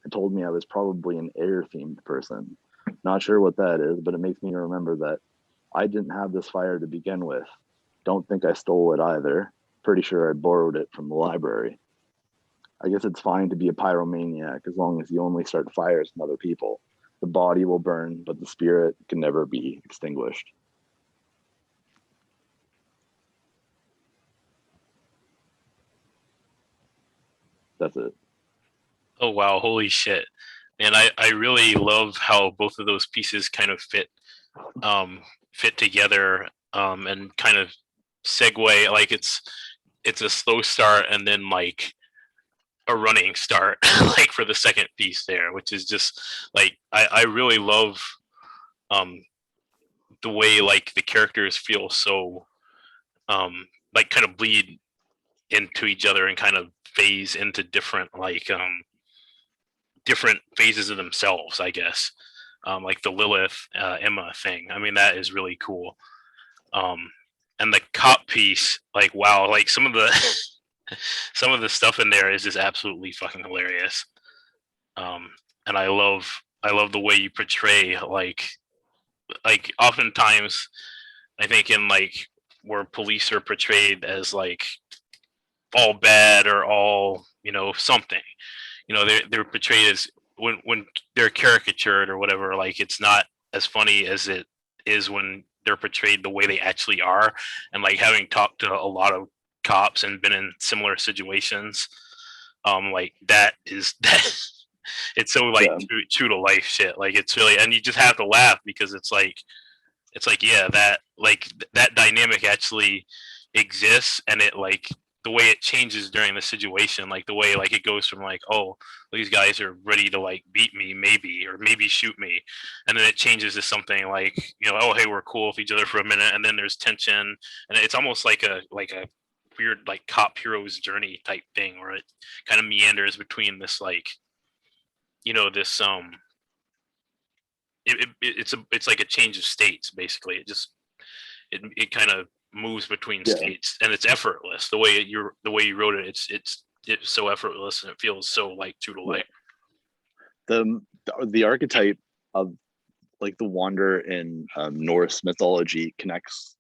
Speaker 6: and told me I was probably an air-themed person. Not sure what that is, but it makes me remember that I didn't have this fire to begin with. Don't think I stole it either. Pretty sure I borrowed it from the library. I guess it's fine to be a pyromaniac as long as you only start fires in other people. The body will burn, but the spirit can never be extinguished. That's it.
Speaker 1: Oh wow, holy shit. And I really love how both of those pieces kind of fit together and kind of segue, like it's a slow start and then like a running start like for the second piece there, which is just like I really love the way like the characters feel so like kind of bleed into each other and kind of phase into different like different phases of themselves, I guess. Like the Lilith Emma thing. I mean, that is really cool. And the cop piece, like wow, like some of the some of the stuff in there is just absolutely fucking hilarious. And I love the way you portray like oftentimes I think in like where police are portrayed as like all bad or all, you know, something, you know, they're portrayed as when they're caricatured or whatever, like it's not as funny as it is when they're portrayed the way they actually are. And like having talked to a lot of cops and been in similar situations, like that is that it's so like true to life shit. Like it's really, and you just have to laugh because it's like yeah, that like that dynamic actually exists, and it like the way it changes during the situation, like the way like it goes from like, oh, these guys are ready to like beat me maybe, or maybe shoot me, and then it changes to something like, you know, oh hey, we're cool with each other for a minute, and then there's tension, and it's almost like a weird like cop hero's journey type thing where it kind of meanders between this like, you know, this it's like a change of states basically. It just it kind of moves between states, and it's effortless the way you wrote it. It's so effortless, and it feels so like true to life.
Speaker 6: The archetype of like the wanderer in Norse mythology connects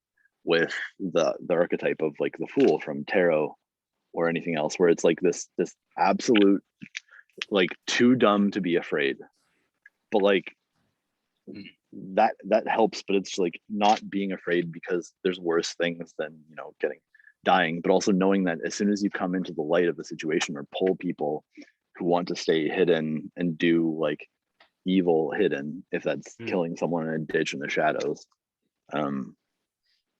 Speaker 6: with the archetype of like the fool from tarot or anything else, where it's like this absolute like too dumb to be afraid, but like that helps, but it's like not being afraid because there's worse things than, you know, dying, but also knowing that as soon as you come into the light of the situation or pull people who want to stay hidden and do like evil hidden, if that's killing someone in a ditch in the shadows,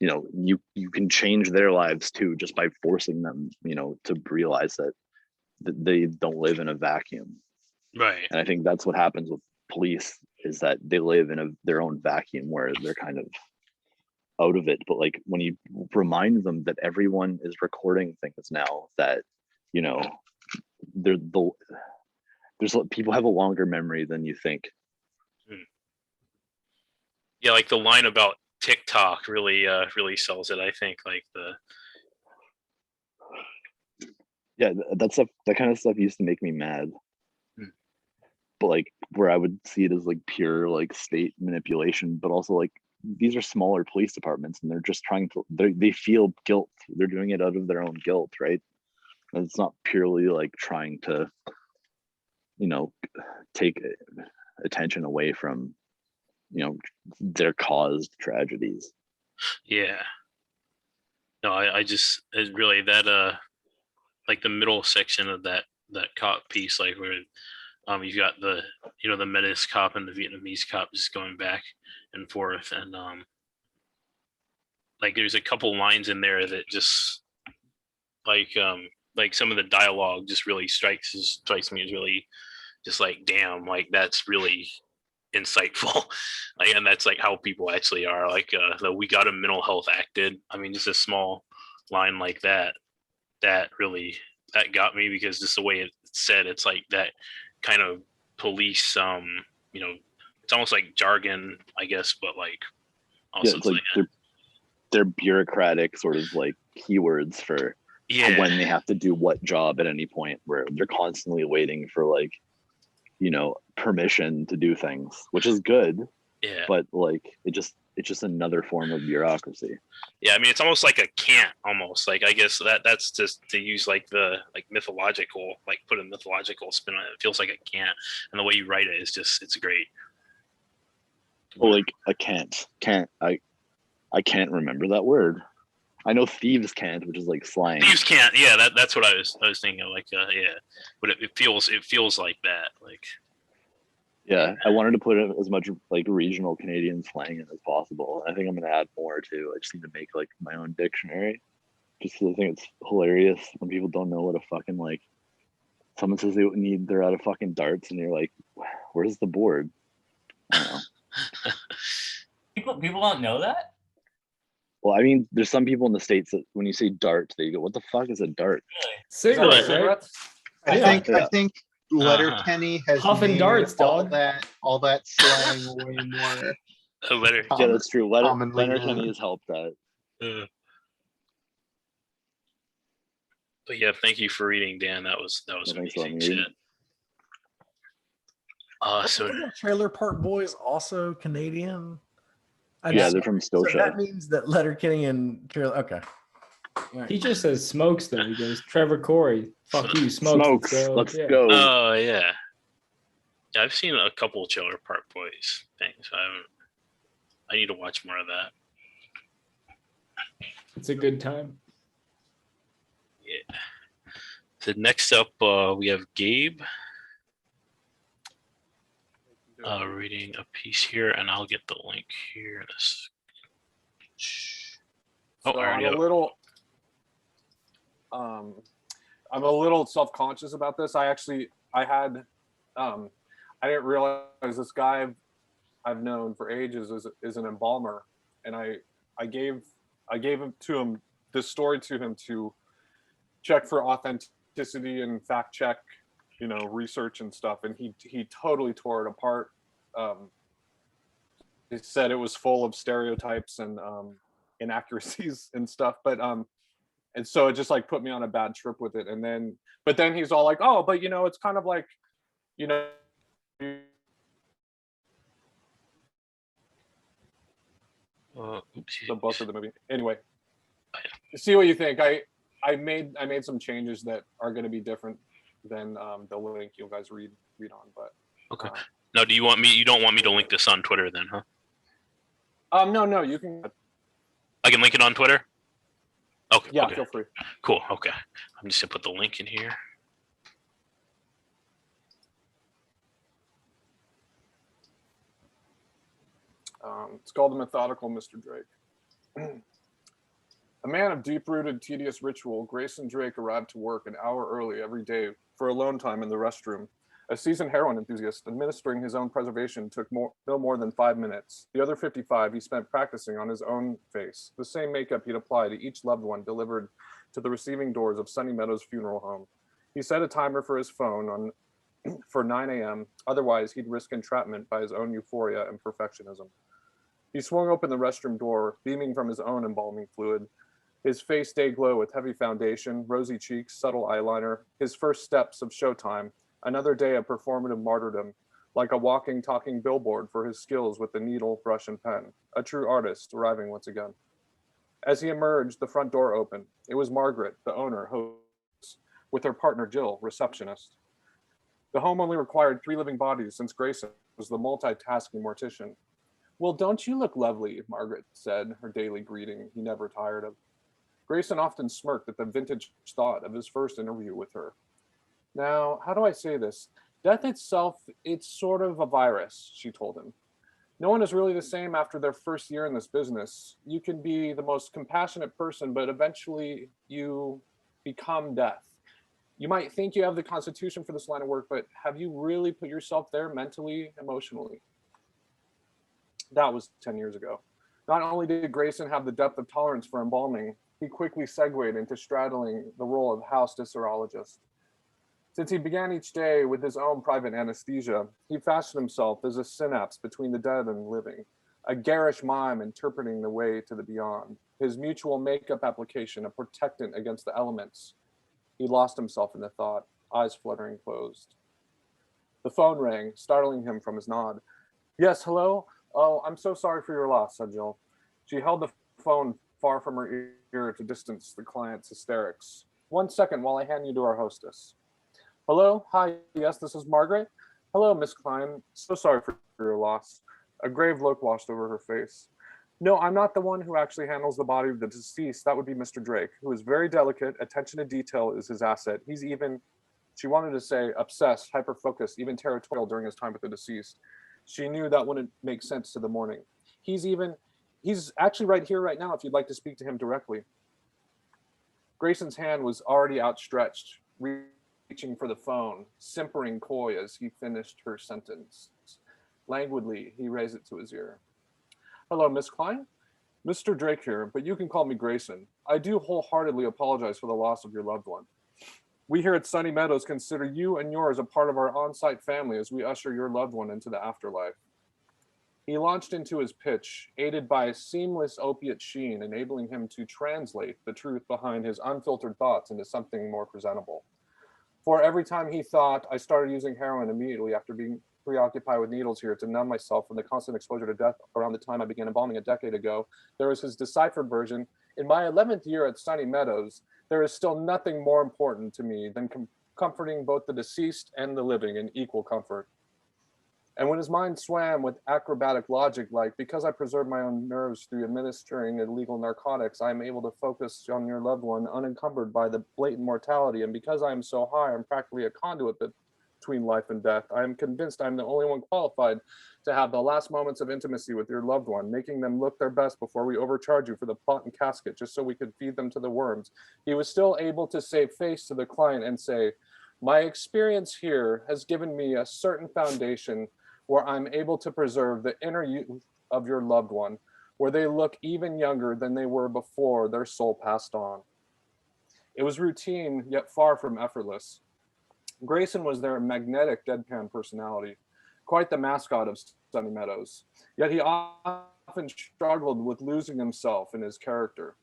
Speaker 6: you know, you can change their lives too just by forcing them, you know, to realize that they don't live in a vacuum.
Speaker 1: Right.
Speaker 6: And I think that's what happens with police, is that they live in their own vacuum where they're kind of out of it. But like when you remind them that everyone is recording things now, that, you know, there's people have a longer memory than you think.
Speaker 1: Yeah, like the line about TikTok really sells it, I think. Like
Speaker 6: that kind of stuff used to make me mad. But like where I would see it as like pure like state manipulation, but also like these are smaller police departments and they're just trying to, they feel guilt. They're doing it out of their own guilt, right? And it's not purely like trying to, you know, take attention away from their caused tragedies.
Speaker 1: Yeah. No, I just it really that like the middle section of that cop piece, like where you've got the the Metis cop and the Vietnamese cop just going back and forth, and like there's a couple lines in there that just like some of the dialogue just really strikes me as really just like, damn, like that's really insightful. Like, and that's like how people actually are, like the we got a mental health acted. I mean, just a small line like that really that got me, because just the way it's said, it's like that kind of police it's almost like jargon, I guess, but like also
Speaker 6: It's like they're bureaucratic sort of like keywords for when they have to do what job at any point, where they're constantly waiting for like permission to do things, which is good, but like it's just another form of bureaucracy.
Speaker 1: Yeah, I mean, it's almost like a can't, almost like, I guess that's just to use like the mythological, like put a mythological spin on it. It feels like a can't, and the way you write it is just, it's great.
Speaker 6: Well, like I can't remember that word. I know thieves can't, which is like slang.
Speaker 1: Thieves can't. Yeah, that's what I was thinking of. Like, yeah, but it feels like that. Like,
Speaker 6: yeah, I wanted to put as much like regional Canadian slang in as possible. I think I'm gonna add more too. I just need to make like my own dictionary. Just because I think it's hilarious when people don't know what a fucking like. Someone says they're out of fucking darts, and you're like, "Where's the board?" I don't know.
Speaker 7: People don't know that.
Speaker 6: Well, I mean, there's some people in the States that when you say dart, they go, "What the fuck is a dart?"
Speaker 8: Cigarettes, right?
Speaker 3: I
Speaker 8: Yeah.
Speaker 3: think Letterkenny has
Speaker 8: Huffing
Speaker 3: made
Speaker 8: darts, dog.
Speaker 3: all that slang way more.
Speaker 6: Yeah, that's true.
Speaker 3: Commonly
Speaker 6: Letterkenny
Speaker 3: known.
Speaker 6: has helped that.
Speaker 1: But yeah, thank you for reading, Dan. That was
Speaker 6: Thanks for
Speaker 1: amazing
Speaker 6: letting me
Speaker 1: shit. So
Speaker 9: Wasn't Trailer Park Boys also Canadian?
Speaker 6: Yeah, they're from Scotia.
Speaker 9: So that means that Letterkenny and Trailer. Okay. Right.
Speaker 8: He just says smokes though. He goes, Trevor Corey, fuck you, smokes.
Speaker 6: Let's
Speaker 8: Yeah.
Speaker 6: go.
Speaker 1: Oh yeah. I've seen a couple of Trailer Park Boys things. I need to watch more of that.
Speaker 8: It's a good time.
Speaker 1: Yeah. So next up, we have Gabe reading a piece here, and I'll get the link here.
Speaker 4: So I'm a little self-conscious about this. I didn't realize this guy I've known for ages is an embalmer, and I gave him this story to him to check for authenticity and fact check, research and stuff, and he totally tore it apart. He said it was full of stereotypes and inaccuracies and stuff, but and so it just like put me on a bad trip with it. And then he's all like, oh, but it's kind of like, the book or the movie. Anyway, see what you think. I made some changes that are going to be different than the link you guys read on. But
Speaker 1: okay. Now, you don't want me to link this on Twitter then, huh?
Speaker 4: No, you can.
Speaker 1: I can link it on Twitter? Okay.
Speaker 4: Yeah,
Speaker 1: okay.
Speaker 4: feel free.
Speaker 1: Cool. Okay. I'm just gonna put the link in here.
Speaker 4: It's called The Methodical Mr. Drake. A man of deep-rooted, tedious ritual, Grayson Drake arrived to work an hour early every day for alone time in the restroom. A seasoned heroin enthusiast, administering his own preservation took no more than 5 minutes. The other 55 he spent practicing on his own face, the same makeup he'd apply to each loved one delivered to the receiving doors of Sunny Meadows Funeral Home. He set a timer for his phone for 9 a.m., otherwise he'd risk entrapment by his own euphoria and perfectionism. He swung open the restroom door, beaming from his own embalming fluid. His face day glow with heavy foundation, rosy cheeks, subtle eyeliner, his first steps of showtime, another day of performative martyrdom, like a walking, talking billboard for his skills with the needle, brush, and pen, a true artist arriving once again. As he emerged, the front door opened. It was Margaret, the owner, host, with her partner Jill, receptionist. The home only required 3 living bodies since Grayson was the multitasking mortician. Well, don't you look lovely, Margaret said, her daily greeting he never tired of. Grayson often smirked at the vintage thought of his first interview with her. Now, how do I say this? Death itself, it's sort of a virus, she told him. No one is really the same after their first year in this business. You can be the most compassionate person, but eventually you become death. You might think you have the constitution for this line of work, but have you really put yourself there mentally, emotionally? That was 10 years ago. Not only did Grayson have the depth of tolerance for embalming, he quickly segued into straddling the role of house disserologist. Since he began each day with his own private anesthesia, he fashioned himself as a synapse between the dead and living, a garish mime interpreting the way to the beyond, his mutual makeup application, a protectant against the elements. He lost himself in the thought, eyes fluttering closed. The phone rang, startling him from his nod. Yes, hello? Oh, I'm so sorry for your loss, said Jill. She held the phone far from her ear to distance the client's hysterics. 1 second while I hand you to our hostess. Hello? Hi, yes, this is Margaret. Hello, Miss Klein. So sorry for your loss. A grave look washed over her face. No, I'm not the one who actually handles the body of the deceased. That would be Mr. Drake, who is very delicate. Attention to detail is his asset. He's even, she wanted to say, obsessed, hyper-focused, even territorial during his time with the deceased. She knew that wouldn't make sense to the morning. He's actually right here, right now, if you'd like to speak to him directly. Grayson's hand was already outstretched, reaching for the phone, simpering coy as he finished her sentence. Languidly, he raised it to his ear. Hello, Miss Klein? Mr. Drake here, but you can call me Grayson. I do wholeheartedly apologize for the loss of your loved one. We here at Sunny Meadows consider you and yours a part of our on-site family as we usher your loved one into the afterlife. He launched into his pitch, aided by a seamless opiate sheen, enabling him to translate the truth behind his unfiltered thoughts into something more presentable. For every time he thought, I started using heroin immediately after being preoccupied with needles here to numb myself from the constant exposure to death around the time I began embalming a decade ago, there was his deciphered version. In my 11th year at Sunny Meadows, there is still nothing more important to me than comforting both the deceased and the living in equal comfort. And when his mind swam with acrobatic logic, like, because I preserve my own nerves through administering illegal narcotics, I am able to focus on your loved one unencumbered by the blatant mortality. And because I am so high, I'm practically a conduit between life and death. I am convinced I'm the only one qualified to have the last moments of intimacy with your loved one, making them look their best before we overcharge you for the pot and casket, just so we could feed them to the worms. He was still able to save face to the client and say, my experience here has given me a certain foundation where I'm able to preserve the inner youth of your loved one, where they look even younger than they were before their soul passed on. It was routine, yet far from effortless. Grayson was their magnetic deadpan personality, quite the mascot of Sunny Meadows, yet he often struggled with losing himself in his character.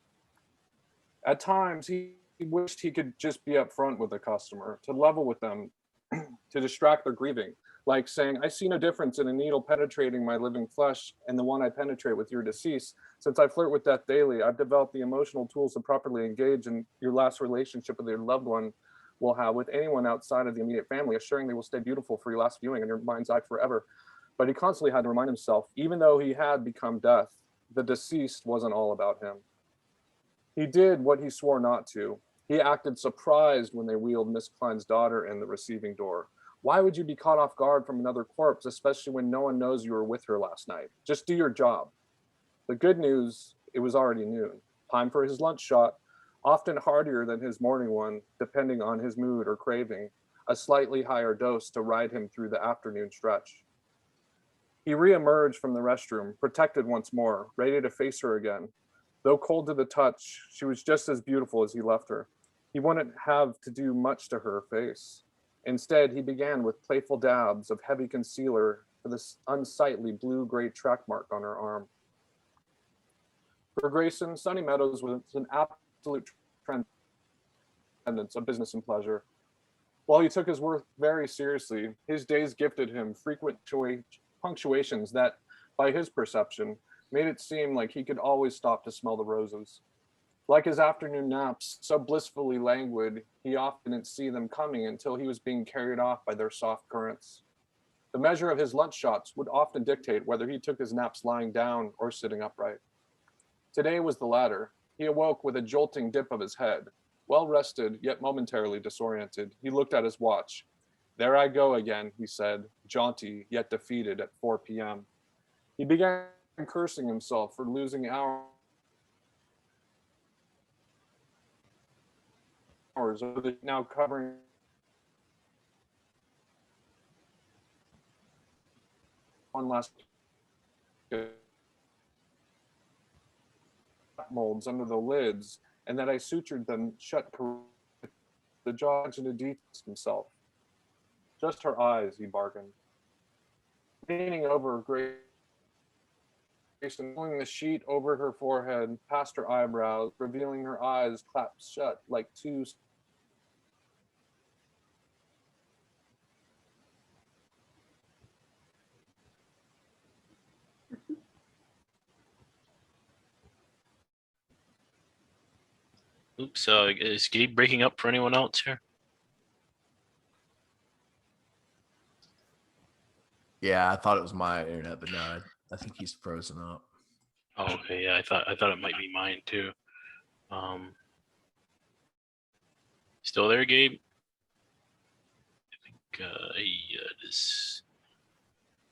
Speaker 4: At times, he wished he could just be upfront with the customer, to level with them, to distract their grieving, like saying, I see no difference in a needle penetrating my living flesh and the one I penetrate with your deceased. Since I flirt with death daily, I've developed the emotional tools to properly engage in your last relationship with your loved one will have with anyone outside of the immediate family, assuring they will stay beautiful for your last viewing in your mind's eye forever. But he constantly had to remind himself, even though he had become death, the deceased wasn't all about him. He did what he swore not to. He acted surprised when they wheeled Miss Klein's daughter in the receiving door. Why would you be caught off guard from another corpse, especially when no one knows you were with her last night? Just do your job. The good news, it was already noon. Time for his lunch shot, often heartier than his morning one, depending on his mood or craving, a slightly higher dose to ride him through the afternoon stretch. He reemerged from the restroom, protected once more, ready to face her again. Though cold to the touch, she was just as beautiful as he left her. He wouldn't have to do much to her face. Instead, he began with playful dabs of heavy concealer for this unsightly blue-gray track mark on her arm. For Grayson, Sunny Meadows was an absolute transcendence of business and pleasure. While he took his work very seriously, his days gifted him frequent punctuations that, by his perception, made it seem like he could always stop to smell the roses. Like his afternoon naps, so blissfully languid, he often didn't see them coming until he was being carried off by their soft currents. The measure of his lunch shots would often dictate whether he took his naps lying down or sitting upright. Today was the latter. He awoke with a jolting dip of his head. Well rested, yet momentarily disoriented, he looked at his watch. There I go again, he said, jaunty, yet defeated at 4 p.m. He began cursing himself for losing hours of the now covering one last molds under the lids, and that I sutured them shut. The judge and Edith himself. Just her eyes, he bargained. Leaning over Grace and pulling the sheet over her forehead, past her eyebrows, revealing her eyes clapped shut like two.
Speaker 1: Oops, is Gabe breaking up for anyone else here?
Speaker 9: Yeah, I thought it was my internet, but no, I think he's frozen up.
Speaker 1: Oh, okay, yeah, I thought it might be mine too. Still there, Gabe? I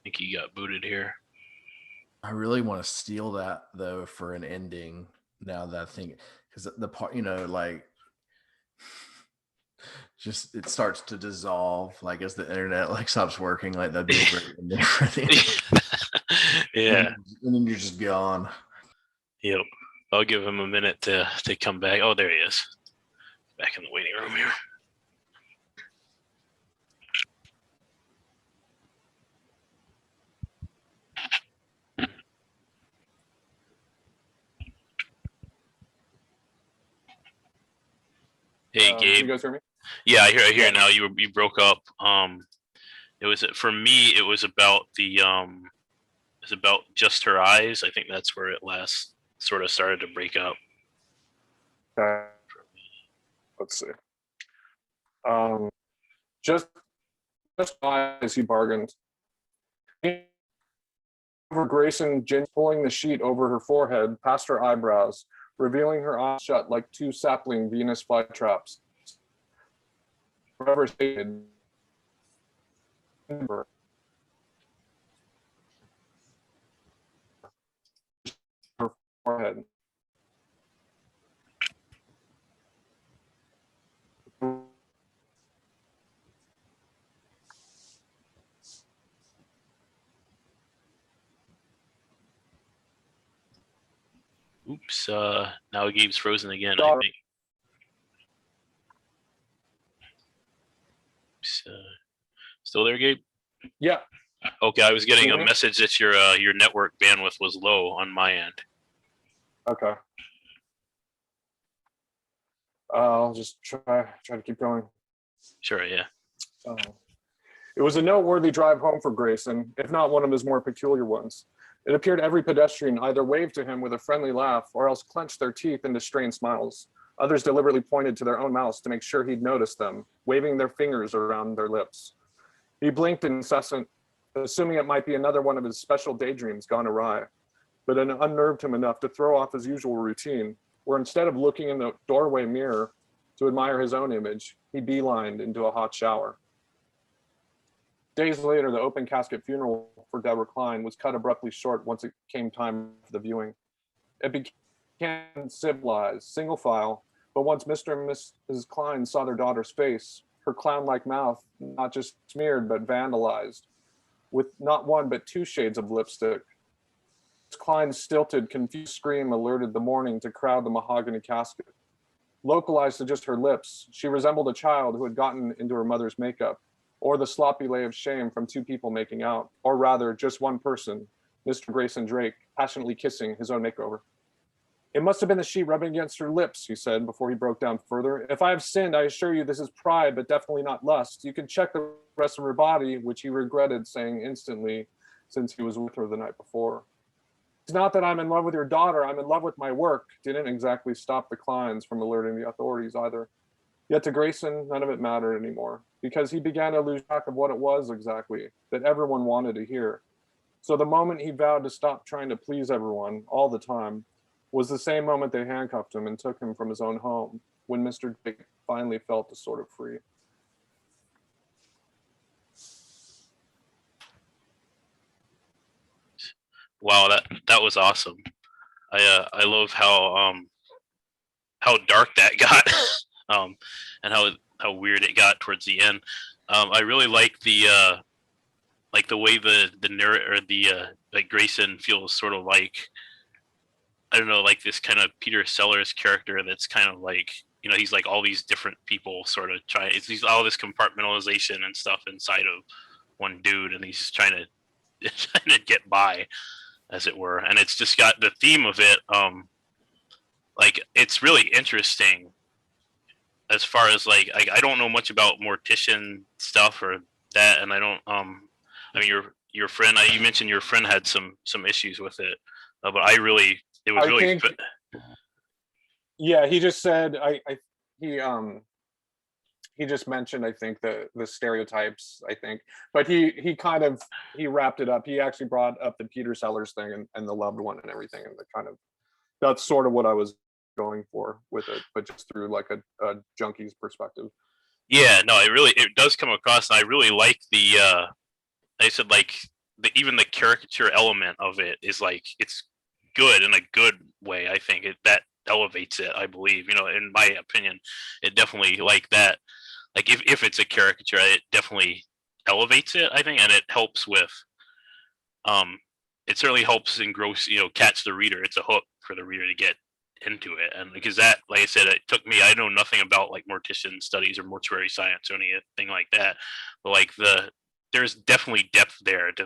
Speaker 1: think he got booted here.
Speaker 5: I really want to steal that though for an ending. Now that I think, because the part, like, just it starts to dissolve, like as the internet like stops working. Like that'd be a great ending for the end.
Speaker 1: Yeah.
Speaker 5: And then you're just gone.
Speaker 1: Yep. I'll give him a minute to come back. Oh, there he is. Back in the waiting room here. Hey, Gabe.
Speaker 4: You guys hear me?
Speaker 1: Yeah, I hear now. You broke up. It was for me. It was about it's about just her eyes. I think that's where it last sort of started to break up.
Speaker 4: Okay. Let's see. Just eyes, he bargained. Over Grayson, Jen pulling the sheet over her forehead, past her eyebrows, revealing her eyes shut like two sapling Venus flytraps. Forever stated. Her forehead.
Speaker 1: Oops. Now Gabe's frozen again. I think. Oops, still there, Gabe?
Speaker 4: Yeah.
Speaker 1: Okay, I was getting a
Speaker 4: Mhm.
Speaker 1: message that your network bandwidth was low on my end.
Speaker 4: Okay. I'll just try to keep going.
Speaker 1: Sure, yeah.
Speaker 4: It was a noteworthy drive home for Grayson, if not one of his more peculiar ones. It appeared every pedestrian either waved to him with a friendly laugh or else clenched their teeth into strained smiles. Others deliberately pointed to their own mouths to make sure he'd noticed them, waving their fingers around their lips. He blinked incessant, assuming it might be another one of his special daydreams gone awry, but it unnerved him enough to throw off his usual routine, where instead of looking in the doorway mirror to admire his own image, he beelined into a hot shower. Days later, the open casket funeral for Deborah Klein was cut abruptly short once it came time for the viewing. It became civilized, single file, but once Mr. and Mrs. Klein saw their daughter's face, her clown-like mouth not just smeared but vandalized, with not one but two shades of lipstick. Klein's stilted, confused scream alerted the mourning to crowd the mahogany casket. Localized to just her lips, she resembled a child who had gotten into her mother's makeup, or the sloppy lay of shame from two people making out, or rather just one person, Mr. Grayson Drake, passionately kissing his own makeover. It must have been the sheet rubbing against her lips, he said before he broke down further. If I have sinned, I assure you this is pride, but definitely not lust. You can check the rest of her body, which he regretted saying instantly since he was with her the night before. It's not that I'm in love with your daughter, I'm in love with my work. Didn't exactly stop the Kleins from alerting the authorities either. Yet to Grayson, none of it mattered anymore, because he began to lose track of what it was exactly that everyone wanted to hear. So the moment he vowed to stop trying to please everyone all the time was the same moment they handcuffed him and took him from his own home, when Mr. Jake finally felt a sort of free.
Speaker 1: Wow, that was awesome. I love how dark that got, and how weird it got towards the end. I really like the way the narrator, like Grayson feels sort of like, I don't know, like this kind of Peter Sellers character that's kind of like, you know, he's like all these different people sort of trying. It's all this compartmentalization and stuff inside of one dude, and he's just trying to get by, as it were. And it's just got the theme of it. Like it's really interesting as far as like I don't know much about mortician stuff or that, and I don't I mean your friend, you mentioned your friend had some issues with it, but it was really
Speaker 4: yeah, he just said he just mentioned, I think, the stereotypes, I think, but he wrapped it up. He actually brought up the Peter Sellers thing and the loved one and everything, and that's sort of what I was going for with it, but just through like a junkie's perspective.
Speaker 1: Yeah, no, it does come across, and I really like I said like even the caricature element of it is like, it's good in a good way. I think that elevates it, I believe, you know, in my opinion. It definitely, like that, like if it's a caricature, it definitely elevates it, I think, and it helps with it certainly helps engross, you know, catch the reader. It's a hook for the reader to get into it. And because that, like I said, it took me, I know nothing about like mortician studies or mortuary science or anything like that, but like there's definitely depth there to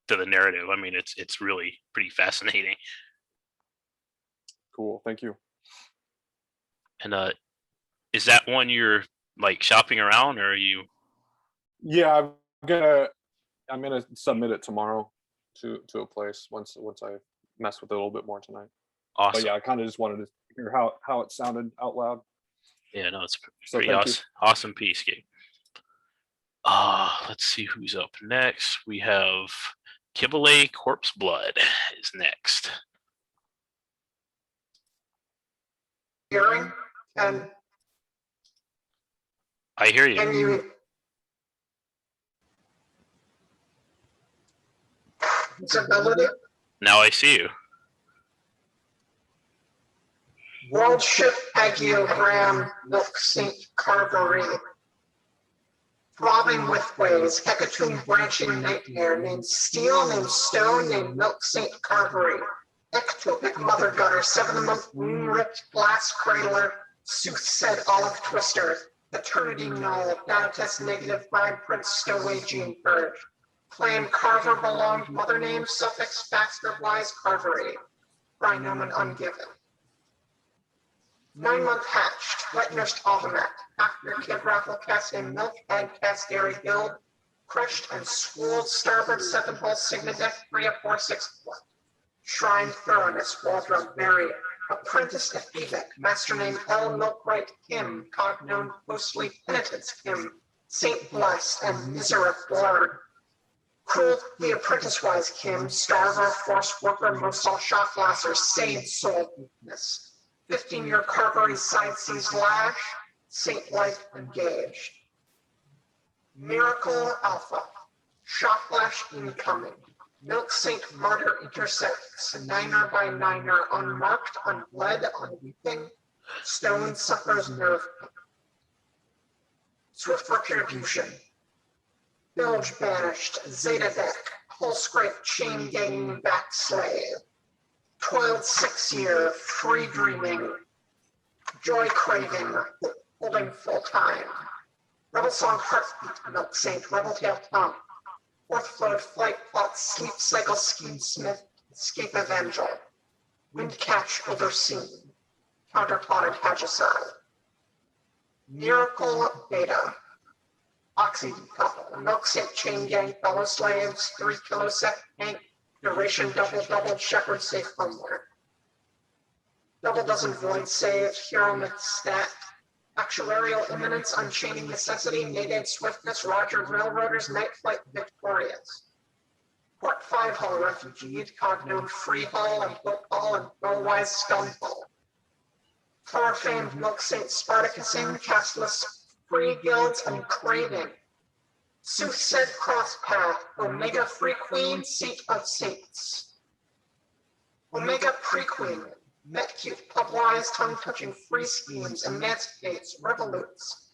Speaker 1: the narrative. I mean, it's really pretty fascinating.
Speaker 4: Cool, thank you.
Speaker 1: And is that one you're like shopping around, or are you?
Speaker 4: Yeah, I'm gonna submit it tomorrow to a place once I mess with it a little bit more tonight.
Speaker 1: Awesome.
Speaker 4: But yeah, I kind of just wanted to hear how it sounded out loud.
Speaker 1: Yeah, no, it's
Speaker 4: So
Speaker 1: pretty
Speaker 4: thank you.
Speaker 1: awesome piece, Gabe. Let's see who's up next. We have Kibble Corpse Blood is next.
Speaker 10: Hearing and
Speaker 1: I hear you.
Speaker 10: can you visibility?
Speaker 1: Now I see you.
Speaker 10: World Ship Agiogram Milk Saint Carvery. Throbbing with ways, hecatomb branching nightmare, named Steel, named Stone, named Milk Saint Carvery. Ectopic mother gutter, 7-month moon ripped glass cradler, soothsaid olive twister, eternity null, data test negative, vibe print stowaway gene purge. Claim Carver belonged, mother name, suffix, Baxter, Wise, Carvery. Brinomen ungiven. 9-month hatched, wet nursed automat, after kid raffle cast in milk, egg cast dairy guild, crushed and schooled, starboard 7-hole sigma deck, 3 of 4 6 1. Shrine thoroughness, Waldron Mary, apprentice Ephebek, master name L Milkwright Kim, cognomen closely penitence Kim, Saint Blessed and Misericord. Cruel the apprentice wise Kim, starver, force worker, Mosal shock lasser, sane soul weakness. 15-year Carvery side seas lash, Saint Life engaged. Miracle Alpha, shock lash incoming. Milk Saint Martyr intersects, 9er by 9er, unmarked, unbled, unweeping. Stone suffers nerve. Swift retribution. Bilge banished, Zeta deck, hull scrape, chain gang, back slave. Toiled 6-year, free dreaming. Joy craving, holding full time. Rebel song heartbeat, Milk Saint, rebel tail tongue. Fourth flood, flight plot, sleep cycle, scheme smith, escape evangel. Wind catch overseen. Counterplotted hagicide. Miracle beta. Oxy decouple. Milk Saint chain gang, fellow slaves, 3 kilo sec tank. Duration double, shepherd safe homework. Double dozen void save, hero myth stat. Actuarial imminence, unchaining necessity, Mayday swiftness, Roger railroaders, night flight victorious. Port 5 hull, refugee, cognome free hull, and boat hull, and bowwise stone hull. Far famed milk saint Spartacusing, castless free guilds, and craving. Sooth said cross path, Omega free queen, seat of saints. Omega pre-queen, Metcute, pubwise, tongue-touching free schemes, emancipates, revolutes.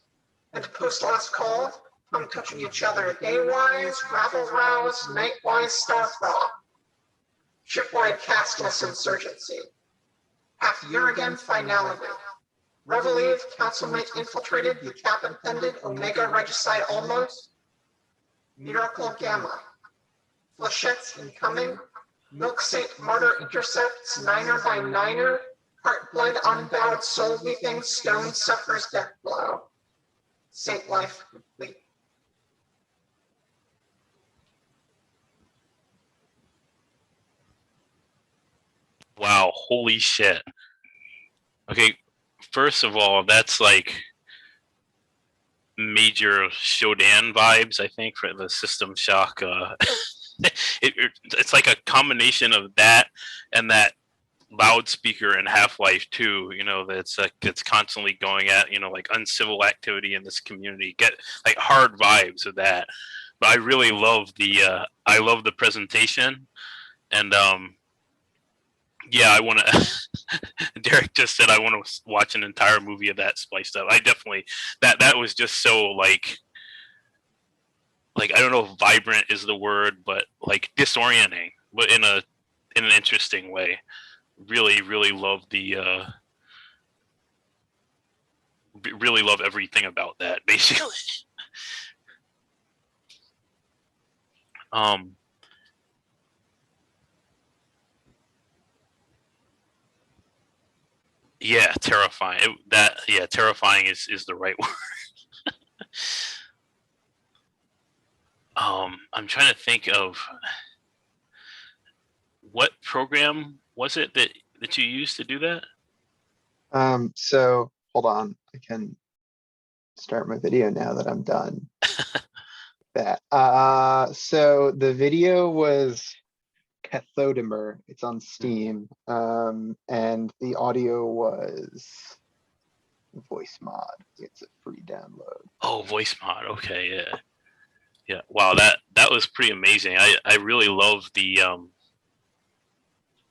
Speaker 10: And post last call, tongue-touching each other, day-wise, rabble-rouse, night-wise, star-thaw. Shipwide castless insurgency. Half year again finality. Reveleve, councilmate infiltrated, the cap intended, Omega regicide almost. Miracle Gamma. Flechettes incoming. Milk Saint Martyr intercepts, Niner by Niner. Heart blood unbowed, soul weeping, stone suffers death blow. Saint life complete.
Speaker 1: Wow, holy shit. Okay, first of all, that's like major Shodan vibes, I think, for the System Shock. It's like a combination of that and that loudspeaker in Half-Life 2, you know, that's like it's constantly going at, you know, like uncivil activity in this community. Get like hard vibes of that. But I really love the presentation, and yeah, I want to. Derek just said I want to watch an entire movie of that spliced up. I definitely that was just so like I don't know if vibrant is the word, but like disorienting, but in an interesting way. Really love really love everything about that, basically. Yeah, terrifying. Terrifying is the right word. I'm trying to think of what program was it that you used to do that?
Speaker 3: So hold on, I can start my video now that I'm done. That. So the video was Cathodimer. It's on Steam. And the audio was Voice Mod. It's a free download.
Speaker 1: Oh, Voice Mod. Okay, yeah. Yeah. Wow, that was pretty amazing. I really love the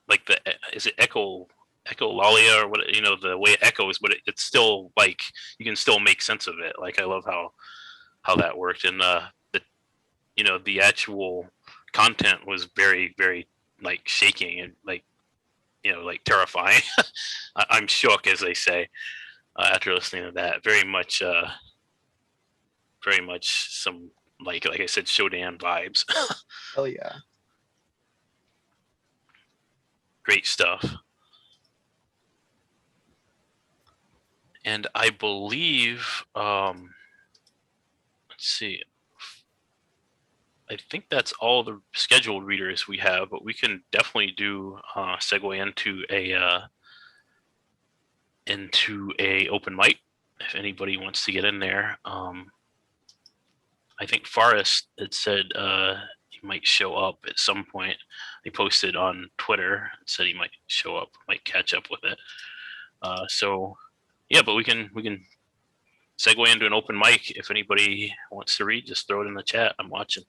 Speaker 1: like the is it echolalia or what, you know, the way it echoes, but it's still like you can still make sense of it. Like I love how that worked, and the you know, the actual content was very like shaking and like, you know, like terrifying. I'm shook, as they say, after listening to that. Very much some like I said, Shodan vibes.
Speaker 3: Hell yeah.
Speaker 1: Great stuff. And I believe, let's see, I think that's all the scheduled readers we have, but we can definitely do segue into a open mic if anybody wants to get in there. I think Forrest had said he might show up at some point. He posted on Twitter and said he might show up, might catch up with it. So yeah, but we can segue into an open mic. If anybody wants to read, just throw it in the chat. I'm watching.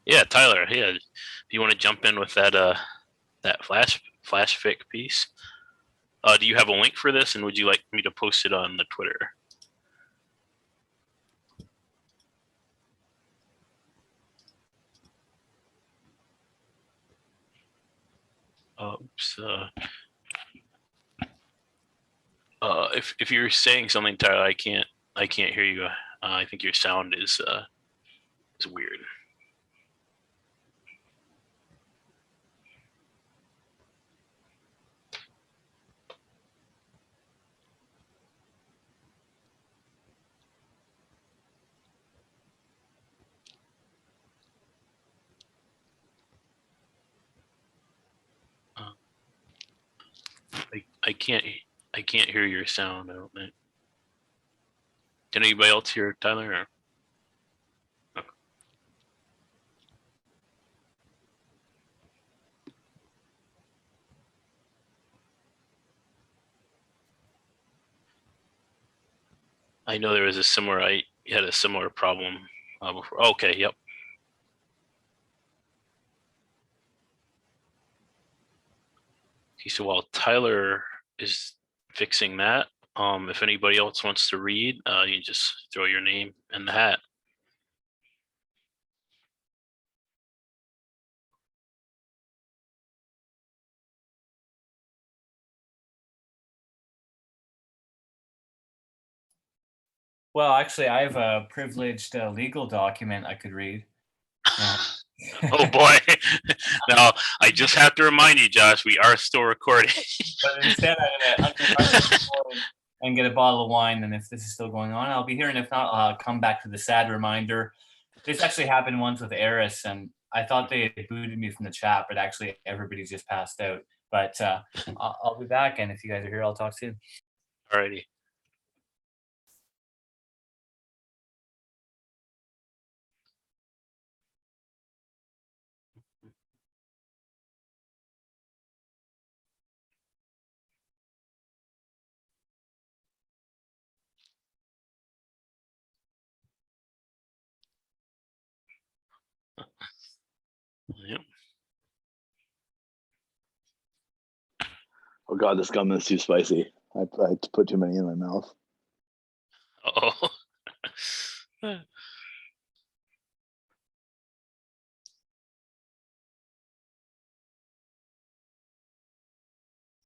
Speaker 1: Yeah, Tyler. Yeah, if you want to jump in with that flash fic piece, do you have a link for this, and would you like me to post it on the Twitter? Oops. If you're saying something, Tyler, I can't hear you. I think your sound is weird. I can't hear your sound. I don't think. Can anybody else hear Tyler? Or? Okay. I know there was a similar. I had a similar problem before. Okay. Yep. Okay, so while Tyler is fixing that, if anybody else wants to read, you just throw your name in the hat.
Speaker 7: Well, actually, I have a privileged legal document I could read.
Speaker 1: Oh boy! Now I just have to remind you, Josh, we are still recording.
Speaker 7: But instead, I'm gonna and get a bottle of wine. And if this is still going on, I'll be here. And if not, I'll come back to the sad reminder. This actually happened once with Eris, and I thought they had booted me from the chat, but actually everybody's just passed out. But I'll be back, and if you guys are here, I'll talk soon.
Speaker 1: Alrighty. Yep.
Speaker 6: Oh god, this gum is too spicy. I put too many in my mouth.
Speaker 1: Oh.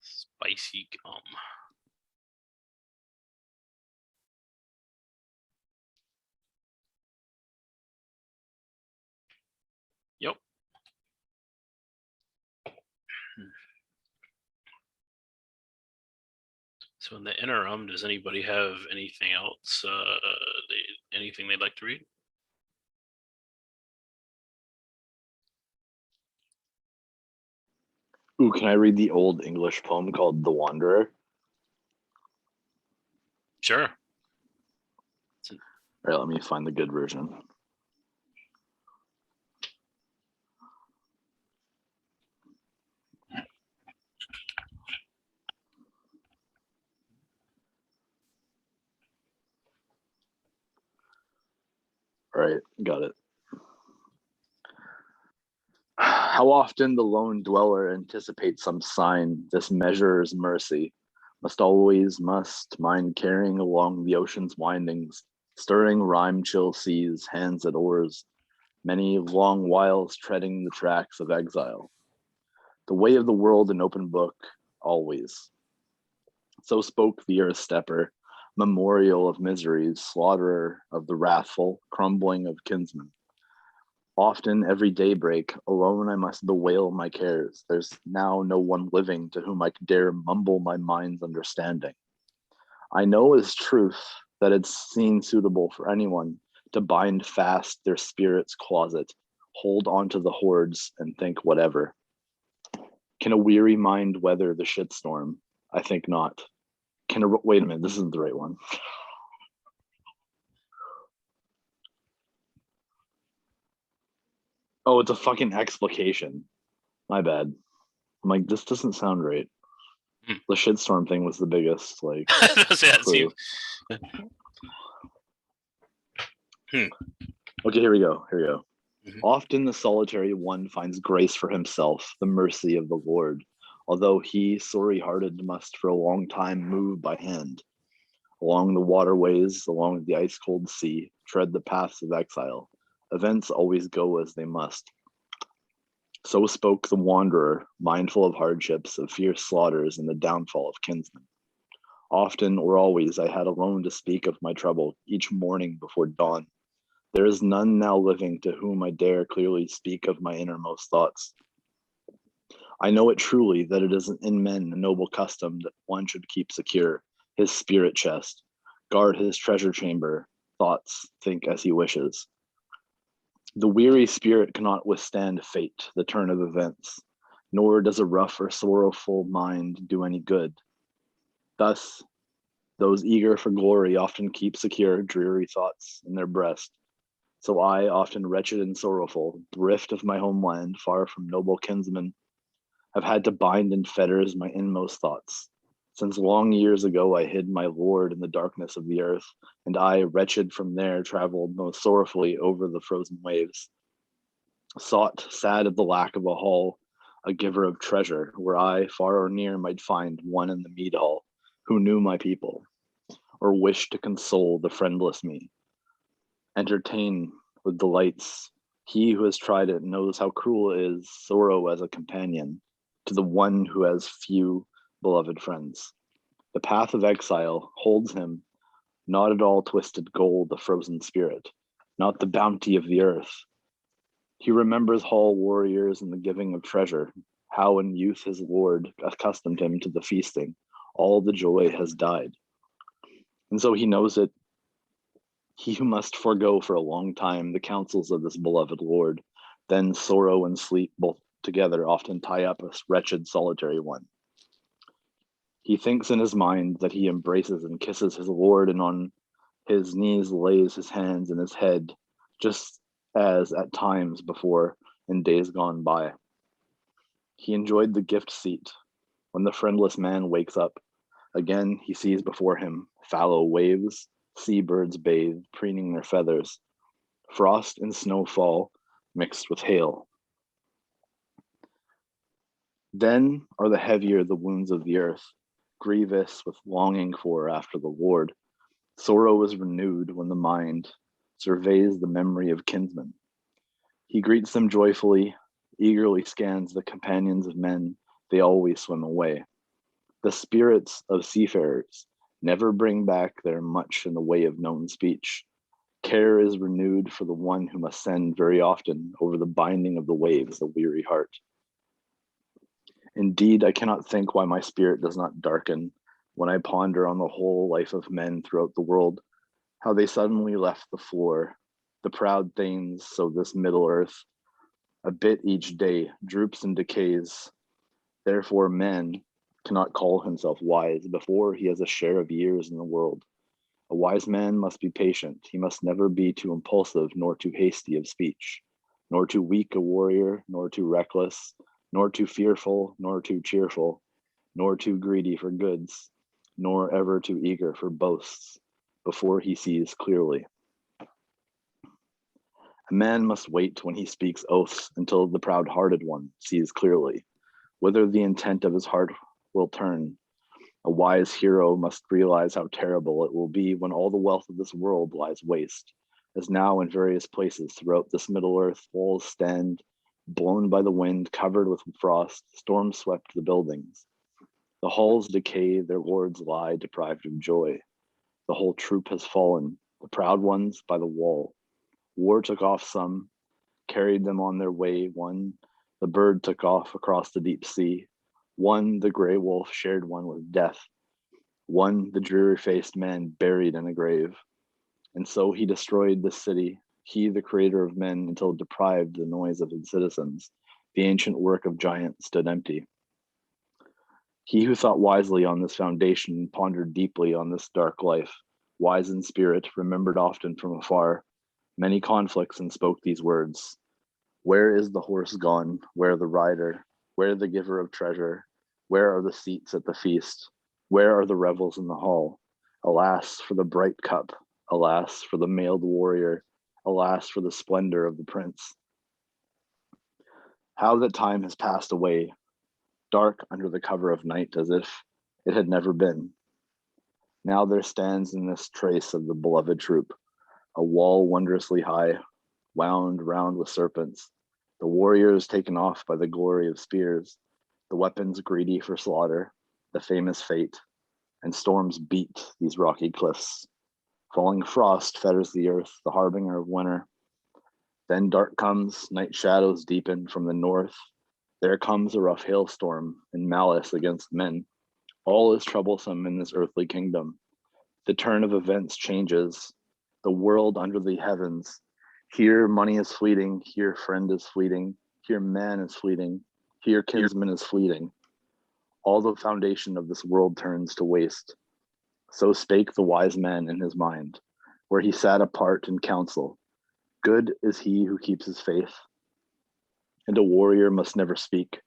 Speaker 1: Spicy gum. Yep. So in the interim, does anybody have anything else? Anything they'd like to read?
Speaker 6: Ooh, can I read the old English poem called The Wanderer?
Speaker 1: Sure.
Speaker 6: All right, let me find the good version. All right, got it. How often the lone dweller anticipates some sign, this measures mercy, must mind carrying along the ocean's windings, stirring rime chill seas, hands at oars, many long whiles treading the tracks of exile. The way of the world an open book, always. So spoke the earth stepper, memorial of miseries, slaughterer of the wrathful, crumbling of kinsmen. Often every daybreak, alone I must bewail my cares. There's now no one living to whom I dare mumble my mind's understanding. I know as truth that it's seen suitable for anyone to bind fast their spirit's closet, hold onto the hordes, and think whatever. Can a weary mind weather the shitstorm? I think not. Wait a minute, this isn't the right one. Oh, it's a fucking explication. My bad. I'm like, this doesn't sound right. The shitstorm thing was the biggest, like. Clue. Okay, here we go. Mm-hmm. Often the solitary one finds grace for himself, the mercy of the Lord, although he, sorry-hearted, must for a long time move by hand. Along the waterways, along the ice-cold sea, tread the paths of exile. Events always go as they must. So spoke the wanderer, mindful of hardships, of fierce slaughters, and the downfall of kinsmen. Often or always I had alone to speak of my trouble, each morning before dawn. There is none now living to whom I dare clearly speak of my innermost thoughts. I know it truly that it is in men a noble custom that one should keep secure his spirit chest, guard his treasure chamber, thoughts, think as he wishes. The weary spirit cannot withstand fate, the turn of events, nor does a rough or sorrowful mind do any good. Thus, those eager for glory often keep secure dreary thoughts in their breast. So I, often wretched and sorrowful, bereft of my homeland, far from noble kinsmen, have had to bind in fetters my inmost thoughts. Since long years ago I hid my Lord in the darkness of the earth, and I, wretched from there, traveled most sorrowfully over the frozen waves. Sought, sad of the lack of a hall, a giver of treasure, where I, far or near, might find one in the mead hall, who knew my people, or wished to console the friendless me. Entertain with delights. He who has tried it knows how cruel is sorrow as a companion to the one who has few beloved friends. The path of exile holds him, not at all twisted gold, the frozen spirit, not the bounty of the earth. He remembers hall warriors and the giving of treasure, how in youth his lord accustomed him to the feasting. All the joy has died. And so he knows it. He who must forego for a long time the counsels of this beloved Lord, then sorrow and sleep both together often tie up a wretched solitary one. He thinks in his mind that he embraces and kisses his Lord, and on his knees lays his hands in his head, just as at times before in days gone by. He enjoyed the gift seat. When the friendless man wakes up, again he sees before him fallow waves, seabirds bathe, preening their feathers, frost and snowfall mixed with hail. Then are the heavier the wounds of the earth, grievous with longing for after the Lord. Sorrow is renewed when the mind surveys the memory of kinsmen. He greets them joyfully, eagerly scans the companions of men, they always swim away. The spirits of seafarers never bring back their much in the way of known speech. Care is renewed for the one who must send very often over the binding of the waves, the weary heart. Indeed, I cannot think why my spirit does not darken when I ponder on the whole life of men throughout the world, how they suddenly left the floor, the proud thanes, so this middle earth, a bit each day, droops and decays. Therefore, man cannot call himself wise before he has a share of years in the world. A wise man must be patient. He must never be too impulsive, nor too hasty of speech, nor too weak a warrior, nor too reckless, nor too fearful, nor too cheerful, nor too greedy for goods, nor ever too eager for boasts, before he sees clearly. A man must wait when he speaks oaths until the proud-hearted one sees clearly, whither the intent of his heart will turn. A wise hero must realize how terrible it will be when all the wealth of this world lies waste, as now in various places throughout this middle earth walls stand, blown by the wind, covered with frost, storm swept the buildings. The halls decay, their lords lie deprived of joy. The whole troop has fallen, the proud ones by the wall. War took off some, carried them on their way. One, the bird took off across the deep sea. One, the gray wolf shared one with death. One, the dreary-faced man buried in a grave. And so he destroyed the city, he, the creator of men, until deprived the noise of his citizens. The ancient work of giants stood empty. He who thought wisely on this foundation pondered deeply on this dark life, wise in spirit, remembered often from afar many conflicts, and spoke these words: where is the horse gone? Where the rider? Where the giver of treasure? Where are the seats at the feast? Where are the revels in the hall? Alas for the bright cup! Alas for the mailed warrior! Alas for the splendor of the prince! How that time has passed away, dark under the cover of night, as if it had never been. Now there stands in this trace of the beloved troop a wall wondrously high, wound round with serpents, the warriors taken off by the glory of spears, the weapons greedy for slaughter, the famous fate, and storms beat these rocky cliffs. Falling frost fetters the earth, the harbinger of winter. Then dark comes, night shadows deepen from the north. There comes a rough hailstorm in malice against men. All is troublesome in this earthly kingdom. The turn of events changes, the world under the heavens. Here money is fleeting, here friend is fleeting, here man is fleeting, here kinsman is fleeting. all the foundation of this world turns to waste. So spake the wise man in his mind, where he sat apart in council. Good is he who keeps his faith, and a warrior must never speak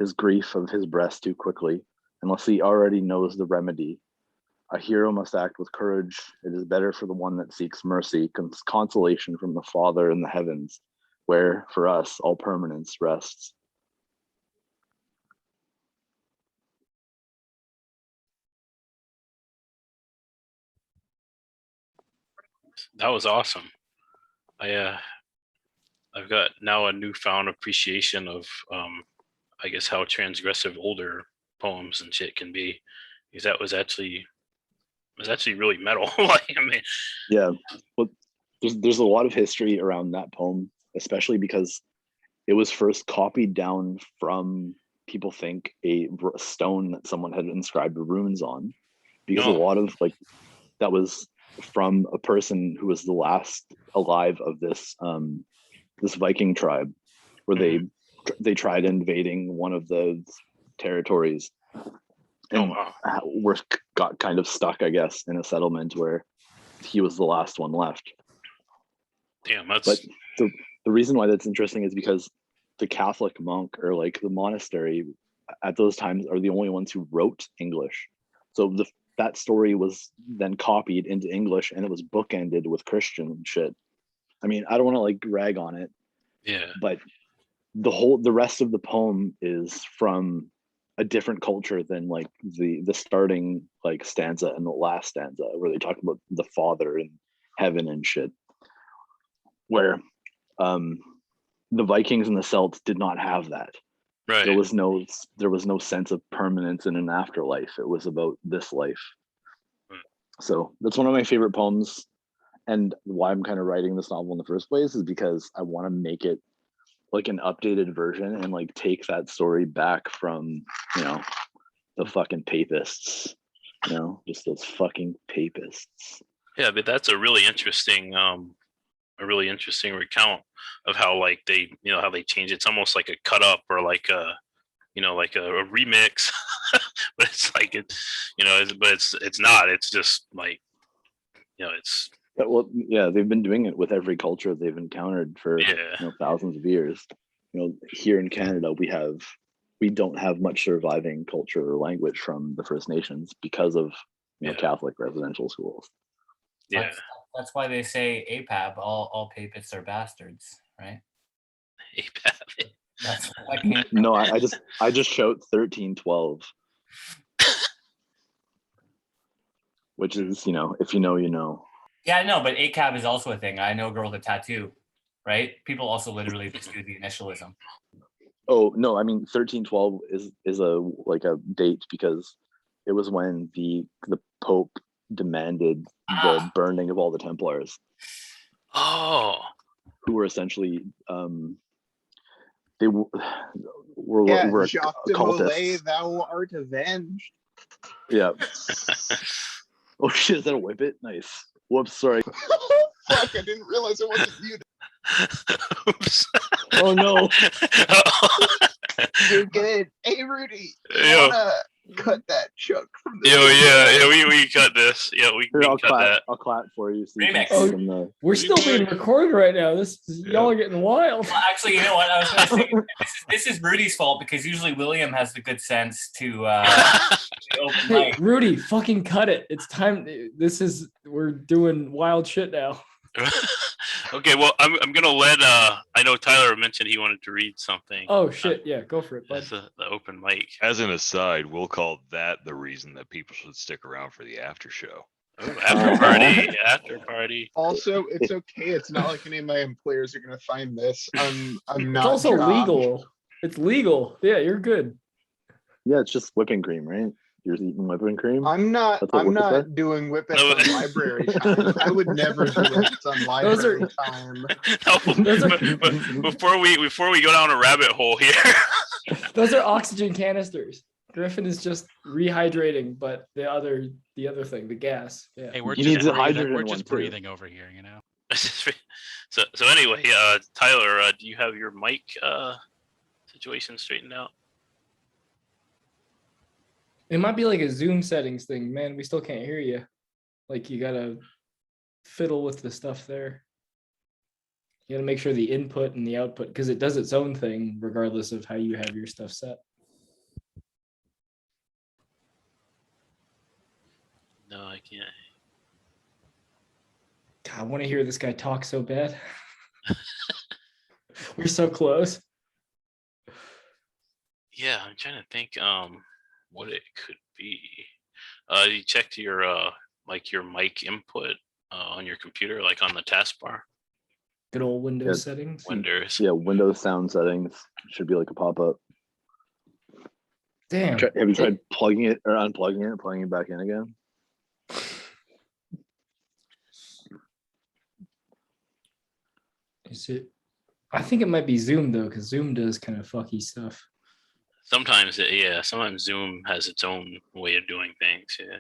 Speaker 6: his grief of his breast too quickly, unless he already knows the remedy. A hero must act with courage. It is better for the one that seeks mercy, consolation from the Father in the heavens, where, for us, all permanence rests.
Speaker 1: That was awesome. I've got now a newfound appreciation of I guess how transgressive older poems and shit can be, because that was actually really metal. Like, I mean,
Speaker 6: Yeah, well, there's a lot of history around that poem, especially because it was first copied down from, people think, a stone that someone had inscribed runes on, because a lot of like that was from a person who was the last alive of this this Viking tribe, where they tried invading one of the territories, and got kind of stuck, I guess, in a settlement where he was the last one left.
Speaker 1: Damn, that's.
Speaker 6: But the reason why that's interesting is because the Catholic monk, or like the monastery at those times, are the only ones who wrote English. So that story was then copied into English, and it was bookended with Christian shit. I mean, I don't want to like rag on it.
Speaker 1: Yeah.
Speaker 6: But the rest of the poem is from a different culture than like the starting like stanza and the last stanza, where they talk about the Father and heaven and shit. Where the Vikings and the Celts did not have that.
Speaker 1: Right.
Speaker 6: There was no sense of permanence in an afterlife. It was about this life. So that's one of my favorite poems, and why I'm kind of writing this novel in the first place is because I want to make it like an updated version and like take that story back from, the fucking papists, just those fucking papists.
Speaker 1: Yeah, but that's a really interesting recount of how like they, how they change it. It's almost like a cut up or like a, like a remix, but it's like it's not. It's just like, it's.
Speaker 6: Well, yeah, they've been doing it with every culture they've encountered for thousands of years. Here in Canada, we don't have much surviving culture or language from the First Nations because of Catholic residential schools.
Speaker 1: Yeah,
Speaker 7: that's why they say APAB. All papists are bastards, right?
Speaker 1: APAB.
Speaker 7: That's
Speaker 6: no, I just shout 1312, which is if you know, you know.
Speaker 7: Yeah, no, but ACAB is also a thing. I know a girl with a tattoo, right? People also literally just do the initialism.
Speaker 6: Oh no, I mean 1312 is a date because it was when the Pope demanded the burning of all the Templars.
Speaker 1: Oh,
Speaker 6: who were essentially they were
Speaker 3: Jacques de Molay,
Speaker 6: cultists.
Speaker 3: thou art avenged.
Speaker 6: Yeah. Oh shit! Is that a whippet? Nice. Whoops, sorry.
Speaker 3: Fuck! I didn't realize it wasn't muted.
Speaker 1: Oops.
Speaker 6: Oh no.
Speaker 3: You're good. Hey Rudy, you
Speaker 1: Yo.
Speaker 3: wanna cut that chunk from the
Speaker 1: we cut this. Yeah, we can cut that.
Speaker 6: I'll clap for you. So you
Speaker 7: Remix.
Speaker 6: can see them,
Speaker 8: We're still being recorded right now. Y'all are getting wild.
Speaker 7: Well, actually, you know what? I was going to say this is Rudy's fault because usually William has the good sense to open
Speaker 8: Hey,
Speaker 7: mic.
Speaker 8: Rudy, fucking cut it. It's time. We're doing wild shit now.
Speaker 1: Okay, well, I'm gonna let. I know Tyler mentioned he wanted to read something.
Speaker 8: Oh shit! Yeah, go for it, bud.
Speaker 1: That's the open mic.
Speaker 11: As an aside, we'll call that the reason that people should stick around for the after show.
Speaker 1: Oh, after party.
Speaker 3: Also, it's okay. It's not like any of my employers are gonna find this. I'm
Speaker 8: It's
Speaker 3: not.
Speaker 8: also
Speaker 3: jobbed.
Speaker 8: legal. It's legal. Yeah, you're good.
Speaker 6: Yeah, it's just whipping cream, right? You're just eating whipping cream.
Speaker 3: I'm not.
Speaker 6: That's what
Speaker 3: I'm
Speaker 6: whippets are?
Speaker 3: not doing whippets on library time. I would never do whippets on library time.
Speaker 1: No, but before we go down a rabbit hole here.
Speaker 8: Those are oxygen canisters. Griffin is just rehydrating, but the other thing, the gas. Yeah.
Speaker 12: Hey, we're
Speaker 6: He
Speaker 12: just
Speaker 6: needs a
Speaker 12: breathing.
Speaker 6: hydrant
Speaker 12: We're
Speaker 6: one,
Speaker 12: just
Speaker 6: too.
Speaker 12: breathing over here, you know.
Speaker 1: So anyway, Tyler, do you have your mic situation straightened out?
Speaker 8: It might be like a Zoom settings thing, man. We still can't hear you. Like you gotta fiddle with the stuff there. You gotta make sure the input and the output, because it does its own thing regardless of how you have your stuff set.
Speaker 1: No, I can't.
Speaker 8: God, I want to hear this guy talk so bad. We're so close.
Speaker 1: Yeah, I'm trying to think what it could be. You checked your like your mic input on your computer, like on the taskbar.
Speaker 8: Good old Windows
Speaker 6: Yeah.
Speaker 8: settings.
Speaker 1: Windows.
Speaker 6: Yeah, Windows sound settings should be like a pop-up.
Speaker 8: Damn.
Speaker 6: Have you tried plugging it or unplugging it and plugging it back in again?
Speaker 8: Is it? I think it might be Zoom though, because Zoom does kind of fucky stuff.
Speaker 1: Sometimes, sometimes Zoom has its own way of doing things. Yeah.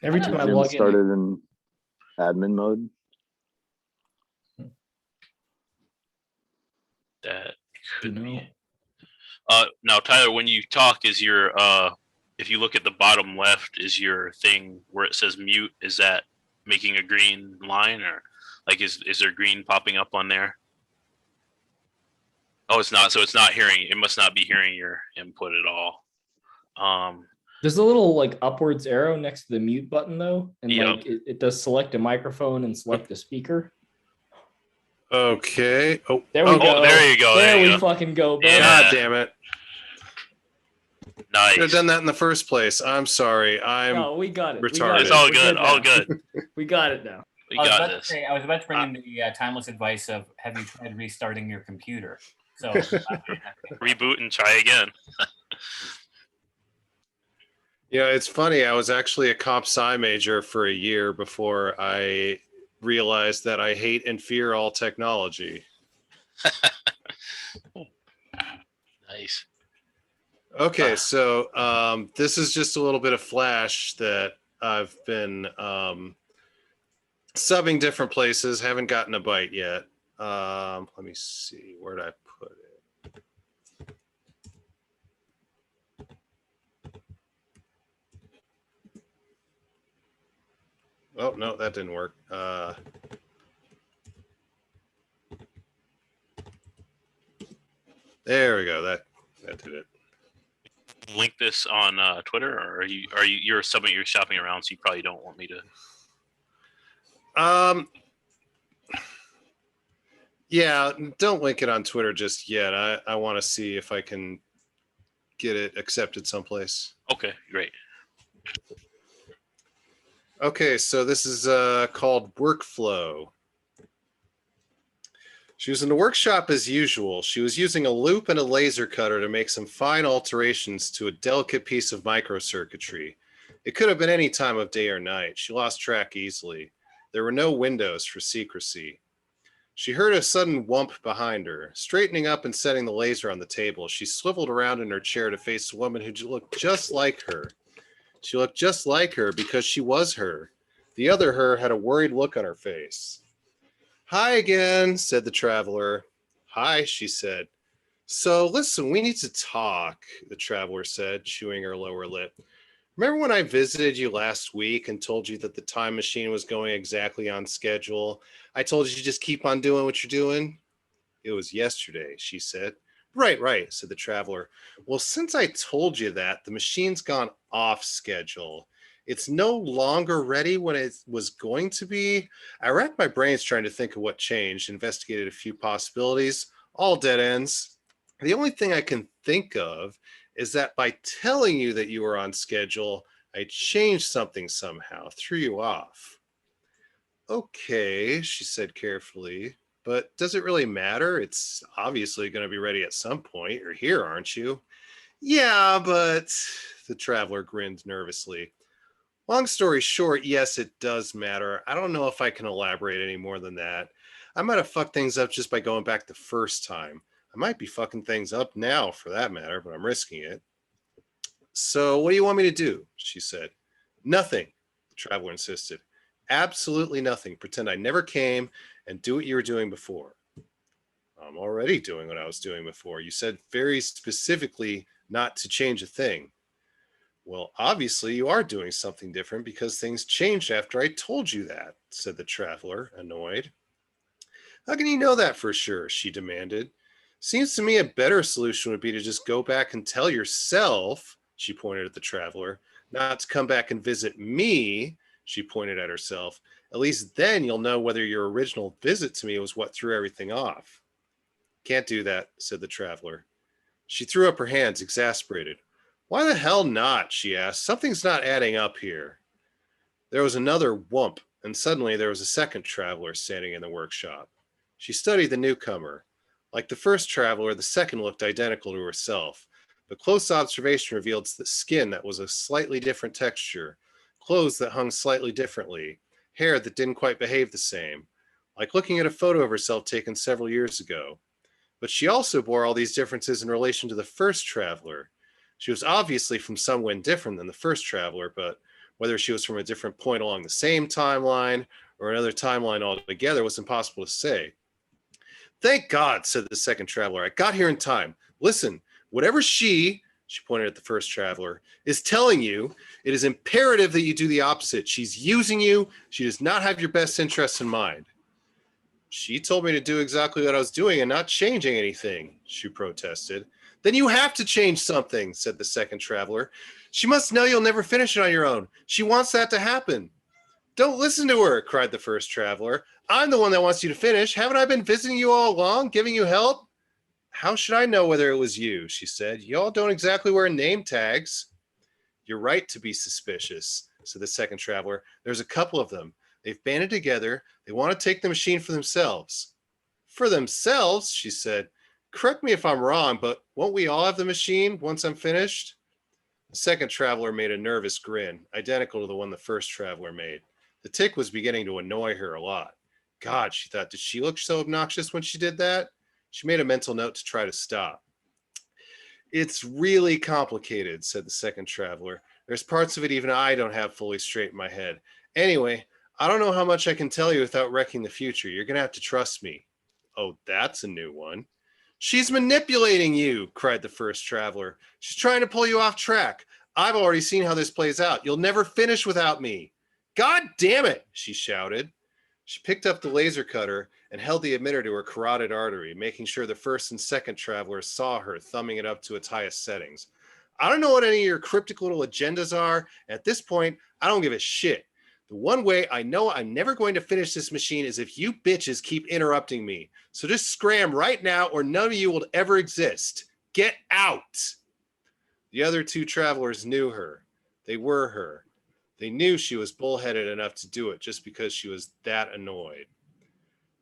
Speaker 8: Every time I
Speaker 6: Zoom
Speaker 8: log in,
Speaker 6: started in admin mode.
Speaker 1: That
Speaker 8: you
Speaker 1: could
Speaker 8: know,
Speaker 1: be. Now, Tyler, when you talk, is your if you look at the bottom left, is your thing where it says mute? Is that making a green line, or like is there green popping up on there? Oh, it's not. So it's not hearing. It must not be hearing your input at all.
Speaker 8: there's a little like upwards arrow next to the mute button though, and
Speaker 1: Yep.
Speaker 8: like it does select a microphone and select the speaker.
Speaker 12: Okay. Oh,
Speaker 8: There we
Speaker 1: Oh,
Speaker 8: go.
Speaker 1: there you go.
Speaker 8: There
Speaker 1: There you
Speaker 8: we
Speaker 1: go.
Speaker 8: fucking go, bro.
Speaker 1: Yeah.
Speaker 12: God damn it.
Speaker 1: Nice.
Speaker 12: Should have done that in the first place. I'm sorry. I'm
Speaker 8: No, we got it. We
Speaker 12: retarded.
Speaker 8: got
Speaker 1: It's
Speaker 8: it.
Speaker 1: all
Speaker 8: We're
Speaker 1: good. All
Speaker 8: now.
Speaker 1: good.
Speaker 8: We got it now.
Speaker 1: We
Speaker 7: I was
Speaker 1: got
Speaker 7: about to
Speaker 1: this.
Speaker 7: say, I was about to bring in the timeless advice of have you tried restarting your computer? So
Speaker 1: Reboot and try again.
Speaker 12: Yeah, it's funny. I was actually a comp sci major for a year before I realized that I hate and fear all technology.
Speaker 1: Nice.
Speaker 12: Okay, so this is just a little bit of Flash that I've been subbing different places. Haven't gotten a bite yet. Let me see. Where'd I put it? Oh, no, that didn't work. There we go. That did it.
Speaker 1: Link this on Twitter, or you're subbing, you're shopping around, so you probably don't want me to.
Speaker 12: Yeah, don't link it on Twitter just yet. I want to see if I can get it accepted someplace.
Speaker 1: Okay, great.
Speaker 12: Okay, so this is called Workflow. She was in the workshop as usual. She was using a loop and a laser cutter to make some fine alterations to a delicate piece of microcircuitry. It could have been any time of day or night. She lost track easily. There were no windows for secrecy. She heard a sudden whump behind her. Straightening up and setting the laser on the table, she swiveled around in her chair to face a woman who looked just like her. She looked just like her because she was her. The other her had a worried look on her face. "Hi again," said the traveler. "Hi," she said. "So listen, we need to talk," the traveler said, chewing her lower lip. "Remember when I visited you last week and told you that the time machine was going exactly on schedule? I told you to just keep on doing what you're doing?" "It was yesterday," she said. Right, said the traveler. "Well, since I told you that, the machine's gone off schedule. It's no longer ready when it was going to be." I racked my brains trying to think of what changed, investigated a few possibilities, all dead ends. The only thing I can think of is that by telling you that you were on schedule, I changed something somehow, threw you off. "Okay," she said carefully, "but does it really matter? It's obviously going to be ready at some point. You're here, aren't you?" "Yeah, but," the traveler grinned nervously. "Long story short, yes, it does matter. I don't know if I can elaborate any more than that. I might have fucked things up just by going back the first time. I might be fucking things up now for that matter, but I'm risking it." "So what do you want me to do?" she said. "Nothing," the traveler insisted. "Absolutely nothing. Pretend I never came and do what you were doing before." "I'm already doing what I was doing before. You said very specifically not to change a thing." Well, obviously you are doing something different because things changed after I told you that, said the traveler, annoyed. How can you know that for sure? She demanded. Seems to me a better solution would be to just go back and tell yourself, she pointed at the traveler, not to come back and visit me, she pointed at herself. At least then you'll know whether your original visit to me was what threw everything off. Can't do that, said the traveler. She threw up her hands, exasperated. Why the hell not? She asked. Something's not adding up here. There was another whump, and suddenly there was a second traveler standing in the workshop. She studied the newcomer. Like the first traveler, the second looked identical to herself, but close observation revealed the skin that was a slightly different texture, clothes that hung slightly differently, hair that didn't quite behave the same, like looking at a photo of herself taken several years ago. But she also bore all these differences in relation to the first traveler. She was obviously from somewhere different than the first traveler, but whether she was from a different point along the same timeline or another timeline altogether was impossible to say. Thank God, said the second traveler. I got here in time. Listen, whatever she pointed at the first traveler, is telling you, it is imperative that you do the opposite. She's using you. She does not have your best interests in mind. She told me to do exactly what I was doing and not changing anything, she protested. Then you have to change something, said the second traveler. She must know you'll never finish it on your own. She wants that to happen. Don't listen to her, cried the first traveler. I'm the one that wants you to finish. Haven't I been visiting you all along, giving you help? How should I know whether it was you, she said. Y'all don't exactly wear name tags. You're right to be suspicious, said the second traveler. There's a couple of them. They've banded together. They want to take the machine for themselves. For themselves, she said. Correct me if I'm wrong, but won't we all have the machine once I'm finished? The second traveler made a nervous grin, identical to the one the first traveler made. The tick was beginning to annoy her a lot. God, she thought, did she look so obnoxious when she did that? She made a mental note to try to stop. It's really complicated, said the second traveler. There's parts of it even I don't have fully straight in my head. Anyway, I don't know how much I can tell you without wrecking the future. You're going to have to trust me. Oh, that's a new one. She's manipulating you, cried the first traveler. She's trying to pull you off track. I've already seen how this plays out. You'll never finish without me. God damn it, she shouted. She picked up the laser cutter and held the emitter to her carotid artery, making sure the first and second travelers saw her, thumbing it up to its highest settings. I don't know what any of your cryptic little agendas are. At this point, I don't give a shit. The one way I know I'm never going to finish this machine is if you bitches keep interrupting me. So just scram right now or none of you will ever exist. Get out. The other two travelers knew her. They were her. They knew she was bullheaded enough to do it just because she was that annoyed.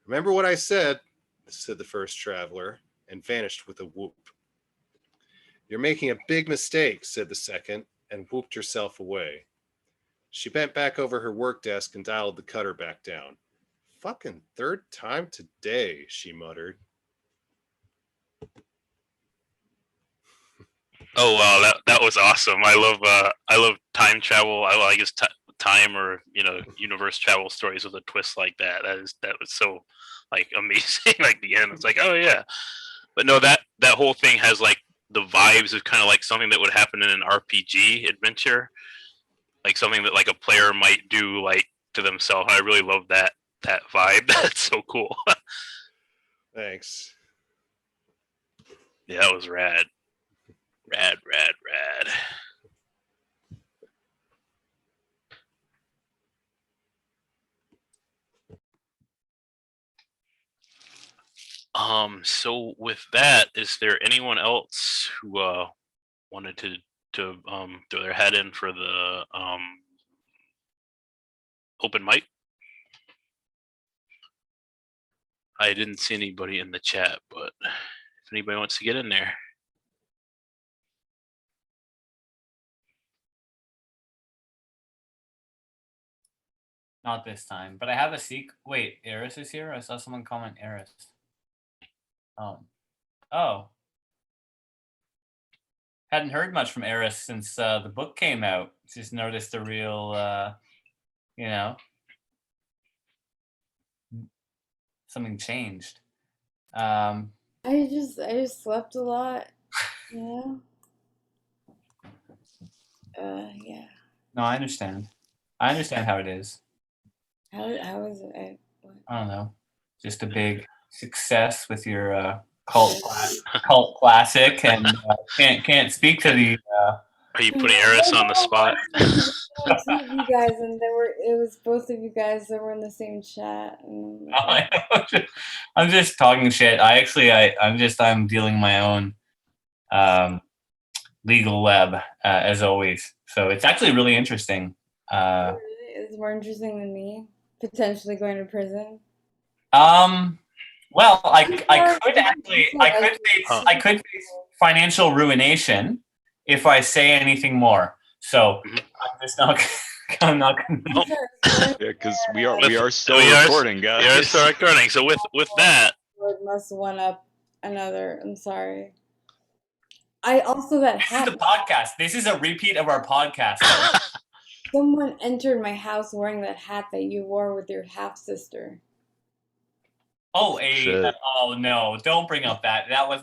Speaker 12: Remember what I said, said the first traveler, and vanished with a whoop. You're making a big mistake, said the second, and whooped herself away. She bent back over her work desk and dialed the cutter back down. Fucking third time today, she muttered.
Speaker 1: Oh wow, that was awesome. I love time travel. I guess time or universe travel stories with a twist like that. That was so like amazing. Like the end, it's like, oh yeah. But no, that whole thing has like the vibes of kind of like something that would happen in an RPG adventure, like something that like a player might do like to themselves. I really love that vibe. That's so cool.
Speaker 12: Thanks.
Speaker 1: Yeah, that was rad. Rad. So with that, is there anyone else who wanted to throw their head in for the open mic? I didn't see anybody in the chat, but if anybody wants to get in there.
Speaker 7: Not this time, but I have a Wait, Eris is here? I saw someone comment Eris. Oh. Hadn't heard much from Eris since the book came out. Just noticed a real, something changed.
Speaker 13: I just slept a lot, Yeah.
Speaker 7: No, I understand. I understand how it is.
Speaker 13: How is it?
Speaker 7: I don't know. Just a big success with your cult classic, and can't speak to the.
Speaker 1: Are you putting Eris on the spot?
Speaker 13: Two of you guys, and it was both of you guys that were in the same chat. And
Speaker 7: I'm just talking shit. I'm dealing my own legal web as always. So it's actually really interesting.
Speaker 13: It's more interesting than me potentially going to prison.
Speaker 7: Well, I could face financial ruination if I say anything more. So I'm not gonna.
Speaker 11: Yeah, because we are still recording, guys.
Speaker 1: We are still recording. So with that,
Speaker 13: Lord must one up another. I'm sorry. I also that
Speaker 7: This is the podcast. This is a repeat of our podcast.
Speaker 13: Someone entered my house wearing that hat that you wore with your half sister.
Speaker 7: Oh, oh no! Don't bring up that. That was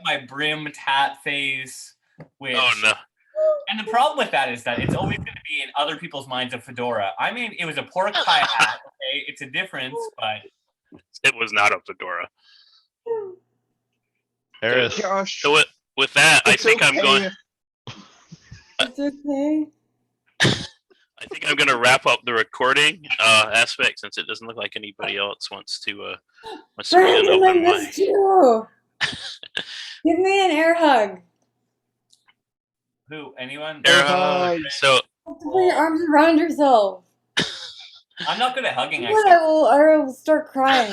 Speaker 7: my brimmed hat phase. Which,
Speaker 1: oh no!
Speaker 7: And the problem with that is that it's always going to be in other people's minds a fedora. I mean, it was a pork pie hat. Okay, it's a difference, but
Speaker 1: it was not a fedora.
Speaker 9: Eris.
Speaker 3: Josh,
Speaker 1: So with that, I think I'm going.
Speaker 13: It's okay.
Speaker 1: I think I'm going to wrap up the recording aspect since it doesn't look like anybody else wants to read an
Speaker 13: Brandon, I
Speaker 1: open mic.
Speaker 13: missed you. Give me an air hug.
Speaker 7: Who? Anyone?
Speaker 1: So
Speaker 13: Put your arms around yourself.
Speaker 7: I'm not good at hugging.
Speaker 13: Or I will start crying.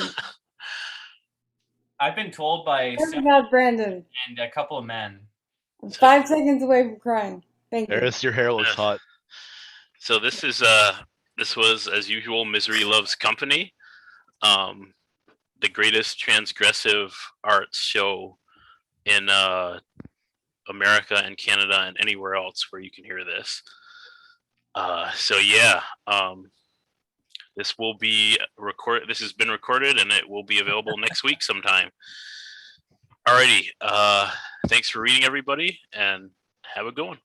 Speaker 7: I've been told by
Speaker 13: God, Brandon,
Speaker 7: and a couple of men.
Speaker 13: I'm 5 seconds away from crying. Thank you.
Speaker 9: Eris, your hair looks hot.
Speaker 1: So this was as usual Misery Loves Company, the greatest transgressive arts show in America and Canada and anywhere else where you can hear this. So yeah, this will be recorded. This has been recorded and it will be available next week sometime. Alrighty, thanks for reading, everybody, and have a good one.